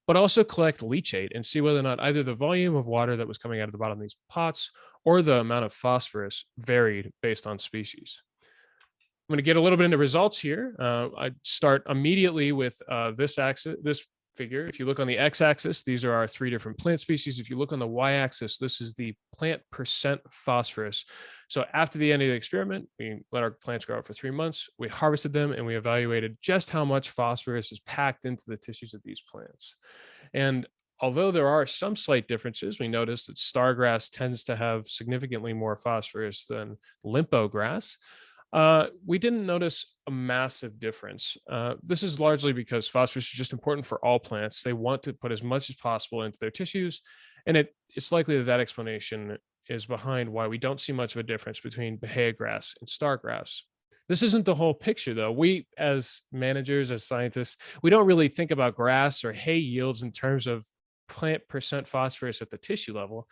but also collect leachate and see whether or not either the volume of water that was coming out of the bottom of these pots or the amount of phosphorus varied based on species. I'm going to get a little bit into results here. I start immediately with this figure. If you look on the x-axis, these are our 3 different plant species. If you look on the y-axis, this is the plant percent phosphorus. So after the end of the experiment, we let our plants grow up for 3 months. We harvested them and we evaluated just how much phosphorus is packed into the tissues of these plants. And although there are some slight differences, we noticed that stargrass tends to have significantly more phosphorus than limpo grass. We didn't notice a massive difference. This is largely because phosphorus is just important for all plants. They want to put as much as possible into their tissues, and it's likely that that explanation is behind why we don't see much of a difference between bahia grass and stargrass. This isn't the whole picture, though. We, as managers, as scientists, we don't really think about grass or hay yields in terms of plant percent phosphorus at the tissue level.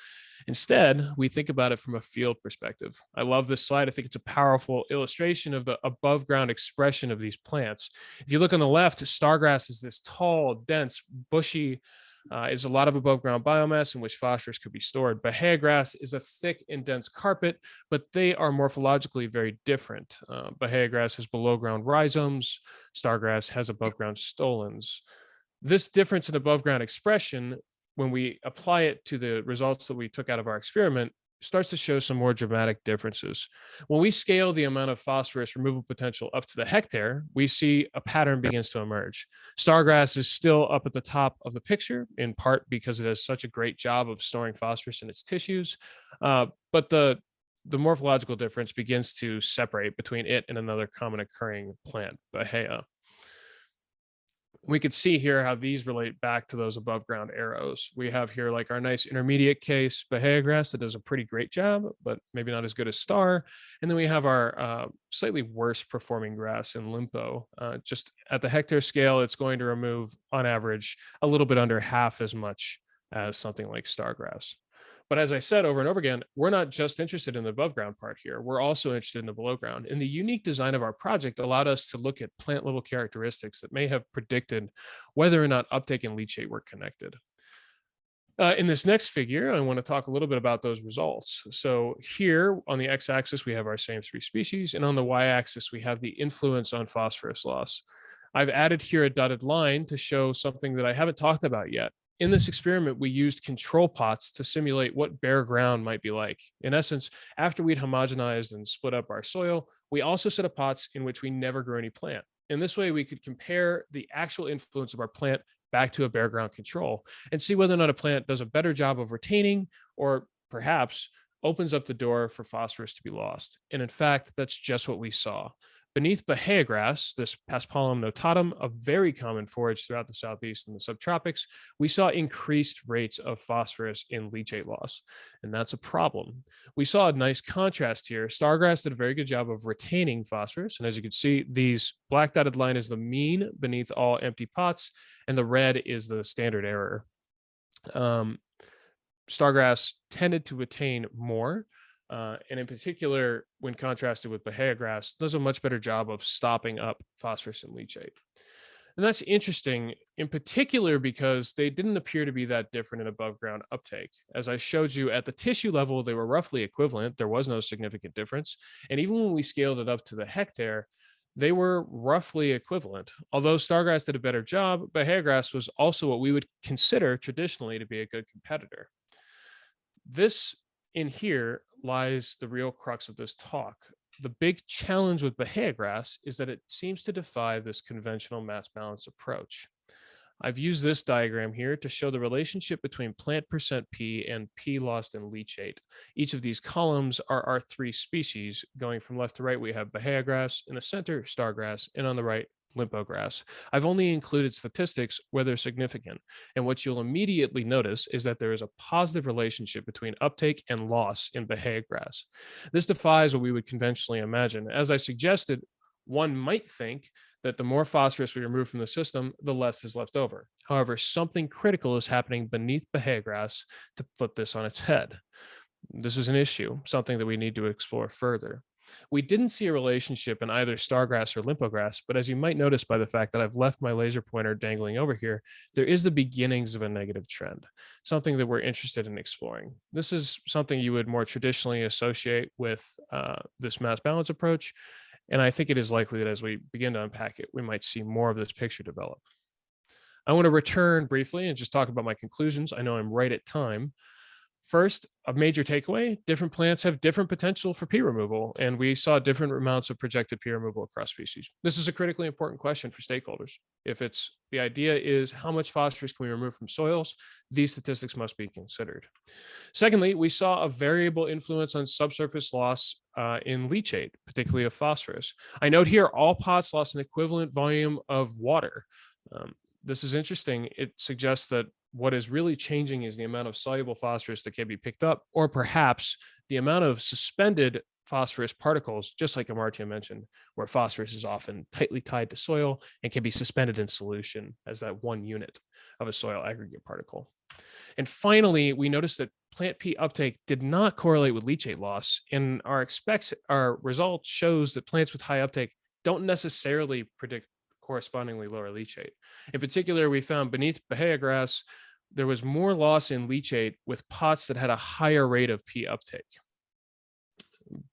Instead, we think about it from a field perspective. I love this slide. I think it's a powerful illustration of the above ground expression of these plants. If you look on the left, stargrass is this tall, dense, bushy is a lot of above ground biomass in which phosphorus could be stored. Bahia grass is a thick and dense carpet, but they are morphologically very different. Bahia grass has below ground rhizomes, stargrass has above ground stolons. This difference in above ground expression, when we apply it to the results that we took out of our experiment, starts to show some more dramatic differences. When we scale the amount of phosphorus removal potential up to the hectare, we see a pattern begins to emerge. Stargrass is still up at the top of the picture, in part because it does such a great job of storing phosphorus in its tissues. But the morphological difference begins to separate between it and another common occurring plant, Bahia. We could see here how these relate back to those above ground arrows. We have here like our nice intermediate case Bahia grass that does a pretty great job, but maybe not as good as star. And then we have our slightly worse performing grass in limpo. Just at the hectare scale, it's going to remove on average a little bit under half as much as something like star grass. But as I said over and over again, we're not just interested in the above ground part here. We're also interested in the below ground. And the unique design of our project allowed us to look at plant level characteristics that may have predicted whether or not uptake and leachate were connected. In this next figure, I want to talk a little bit about those results. So here on the x-axis, we have our same three species. And on the y-axis, we have the influence on phosphorus loss. I've added here a dotted line to show something that I haven't talked about yet. In this experiment, we used control pots to simulate what bare ground might be like. In essence, after we'd homogenized and split up our soil, we also set up pots in which we never grew any plant. In this way, we could compare the actual influence of our plant back to a bare ground control and see whether or not a plant does a better job of retaining or perhaps opens up the door for phosphorus to be lost. And in fact, that's just what we saw. Beneath Bahia grass, this Paspalum notatum, a very common forage throughout the southeast and the subtropics, we saw increased rates of phosphorus in leachate loss, and that's a problem. We saw a nice contrast here. Stargrass did a very good job of retaining phosphorus, and as you can see, these black dotted line is the mean beneath all empty pots, and the red is the standard error. Stargrass tended to retain more, and in particular, when contrasted with Bahia grass, does a much better job of stopping up phosphorus and leachate. And that's interesting, in particular, because they didn't appear to be that different in above ground uptake. As I showed you at the tissue level, they were roughly equivalent. There was no significant difference. And even when we scaled it up to the hectare, they were roughly equivalent. Although stargrass did a better job, Bahia grass was also what we would consider traditionally to be a good competitor. This in here lies the real crux of this talk. The big challenge with Bahia grass is that it seems to defy this conventional mass balance approach. I've used this diagram here to show the relationship between plant percent P and P lost in leachate. Each of these columns are our three species. Going from left to right, we have Bahia grass, in the center, stargrass, and on the right, limpo grass. I've only included statistics where they're significant. And what you'll immediately notice is that there is a positive relationship between uptake and loss in Bahia grass. This defies what we would conventionally imagine. As I suggested, one might think that the more phosphorus we remove from the system, the less is left over. However, something critical is happening beneath Bahia grass to flip this on its head. This is an issue, something that we need to explore further. We didn't see a relationship in either stargrass or limpo grass, but as you might notice by the fact that I've left my laser pointer dangling over here, there is the beginnings of a negative trend, something that we're interested in exploring. This is something you would more traditionally associate with this mass balance approach, and I think it is likely that as we begin to unpack it, we might see more of this picture develop. I want to return briefly and just talk about my conclusions. I know I'm right at time. First, a major takeaway, different plants have different potential for P removal, and we saw different amounts of projected P removal across species. This is a critically important question for stakeholders. If the idea is how much phosphorus can we remove from soils, these statistics must be considered. Secondly, we saw a variable influence on subsurface loss in leachate, particularly of phosphorus. I note here all pots lost an equivalent volume of water. This is interesting. It suggests that what is really changing is the amount of soluble phosphorus that can be picked up, or perhaps the amount of suspended phosphorus particles, just like Amartya mentioned, where phosphorus is often tightly tied to soil and can be suspended in solution as that one unit of a soil aggregate particle. And finally, we noticed that plant P uptake did not correlate with leachate loss, and our result shows that plants with high uptake don't necessarily predict correspondingly lower leachate. In particular, we found beneath Bahia grass, there was more loss in leachate with pots that had a higher rate of P uptake.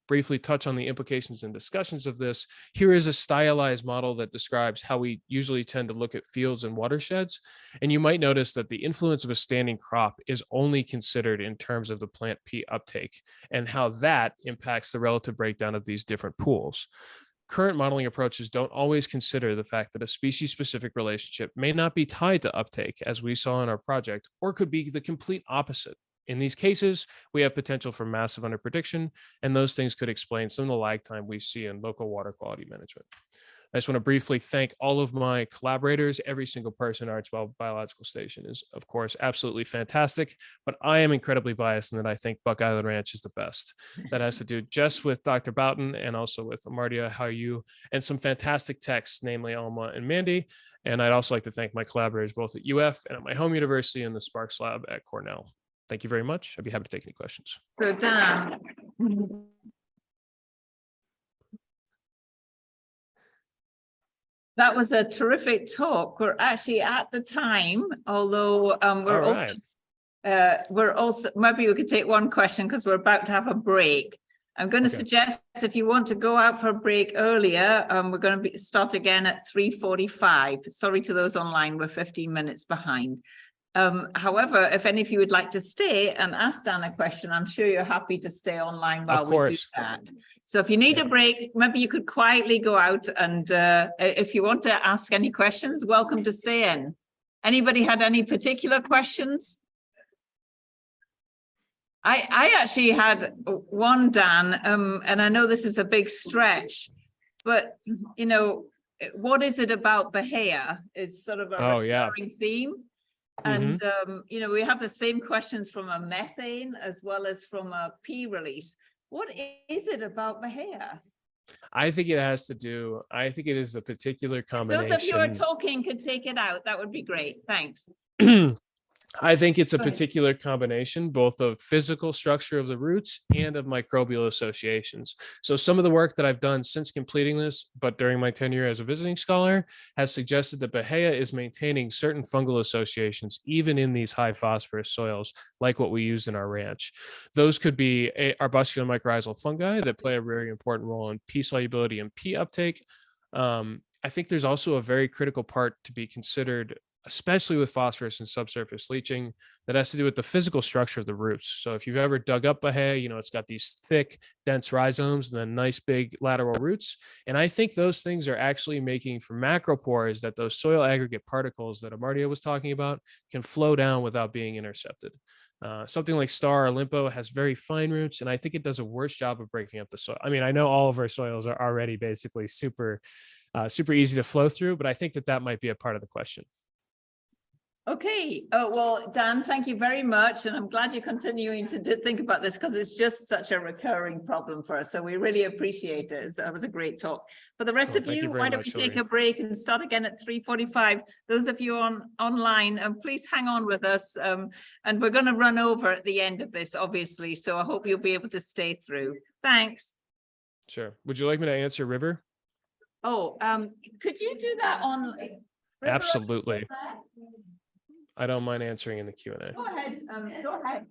Briefly touch on the implications and discussions of this. Here is a stylized model that describes how we usually tend to look at fields and watersheds. And you might notice that the influence of a standing crop is only considered in terms of the plant P uptake and how that impacts the relative breakdown of these different pools. Current modeling approaches don't always consider the fact that a species-specific relationship may not be tied to uptake, as we saw in our project, or could be the complete opposite. In these cases, we have potential for massive underprediction, and those things could explain some of the lag time we see in local water quality management. I just want to briefly thank all of my collaborators. Every single person at Archbold Biological Station is, of course, absolutely fantastic, but I am incredibly biased in that I think Buck Island Ranch is the best. That has to do just with Dr. Boughton and also with Amartya, how you, and some fantastic texts, namely Alma and Mandy. And I'd also like to thank my collaborators both at UF and at my home university in the Sparks Lab at Cornell. Thank you very much. I'd be happy to take any questions. So Dan. That was a terrific talk. We're actually at the time, although we're also, maybe we could take one question because we're about to have a break. I'm going to suggest if you want to go out for a break earlier, we're going to start again at 3:45. Sorry to those online, we're 15 minutes behind. However, if any of you would like to stay and ask Dan a question, I'm sure you're happy to stay online while we do that. So if you need a break, maybe you could quietly go out, and if you want to ask any questions, welcome to stay in. Anybody had any particular questions? I actually had one, Dan, and I know this is a big stretch, but you know, what is it about Bahia is sort of a recurring theme. And, you know, we have the same questions from a methane as well as from a P release. What is it about Bahia? I think it has to do, I think it is a particular combination. Those of you who are talking could take it out. That would be great. Thanks. I think it's a particular combination, both of physical structure of the roots and of microbial associations. So some of the work that I've done since completing this, but during my tenure as a visiting scholar, has suggested that Bahia is maintaining certain fungal associations, even in these high phosphorus soils, like what we use in our ranch. Those could be arbuscular mycorrhizal fungi that play a very important role in P solubility and P uptake. I think there's also a very critical part to be considered, especially with phosphorus and subsurface leaching, that has to do with the physical structure of the roots. So if you've ever dug up Bahia, you know, it's got these thick, dense rhizomes and then nice big lateral roots. And I think those things are actually making for macropores that those soil aggregate particles that Amartya was talking about can flow down without being intercepted. Something like Star or Limpo has very fine roots, and I think it does a worse job of breaking up the soil. I mean, I know all of our soils are already basically super easy to flow through, but I think that might be a part of the question. Okay, well, Dan, thank you very much. And I'm glad you're continuing to think about this because it's just such a recurring problem for us. So we really appreciate it. That was a great talk. For the rest of you, why don't we take a break and start again at 3:45? Those of you online, please hang on with us. And we're going to run over at the end of this, obviously. So I hope you'll be able to stay through. Thanks. Sure. Would you like me to answer River? Oh, could you do that on? River, absolutely. I don't mind answering in the Q&A. Go ahead. Go ahead.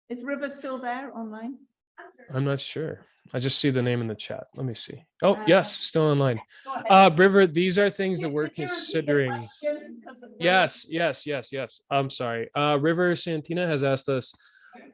Is River still there online? I'm not sure. I just see the name in the chat. Let me see. Oh, yes, still online. River, these are things that we're considering. Yes. I'm sorry. River Santina has asked us,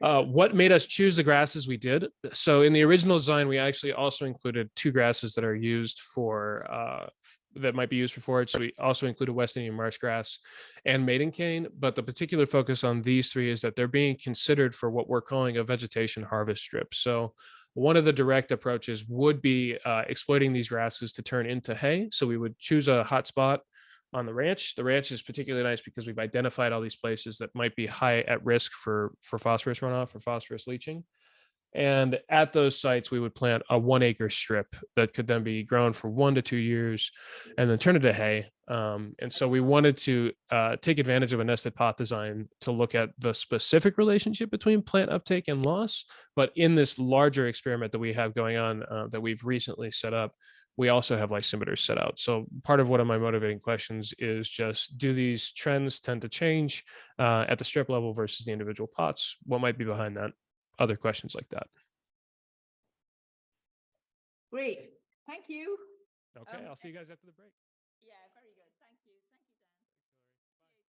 what made us choose the grasses we did? So in the original design, we actually also included two grasses that are used for that might be used for forage. So we also included West Indian marsh grass and maiden cane, but the particular focus on these three is that they're being considered for what we're calling a vegetation harvest strip. So one of the direct approaches would be exploiting these grasses to turn into hay. So we would choose a hot spot on the ranch. The ranch is particularly nice because we've identified all these places that might be high at risk for phosphorus runoff, for phosphorus leaching. And at those sites, we would plant a 1 acre strip that could then be grown for 1 to 2 years and then turn into hay. And so we wanted to take advantage of a nested pot design to look at the specific relationship between plant uptake and loss. But in this larger experiment that we have going on that we've recently set up, we also have lysimeters set out. So part of one of my motivating questions is just, do these trends tend to change at the strip level versus the individual pots? What might be behind that? Other questions like that. Great, thank you. Okay, I'll see you guys after the break. Yeah, very good.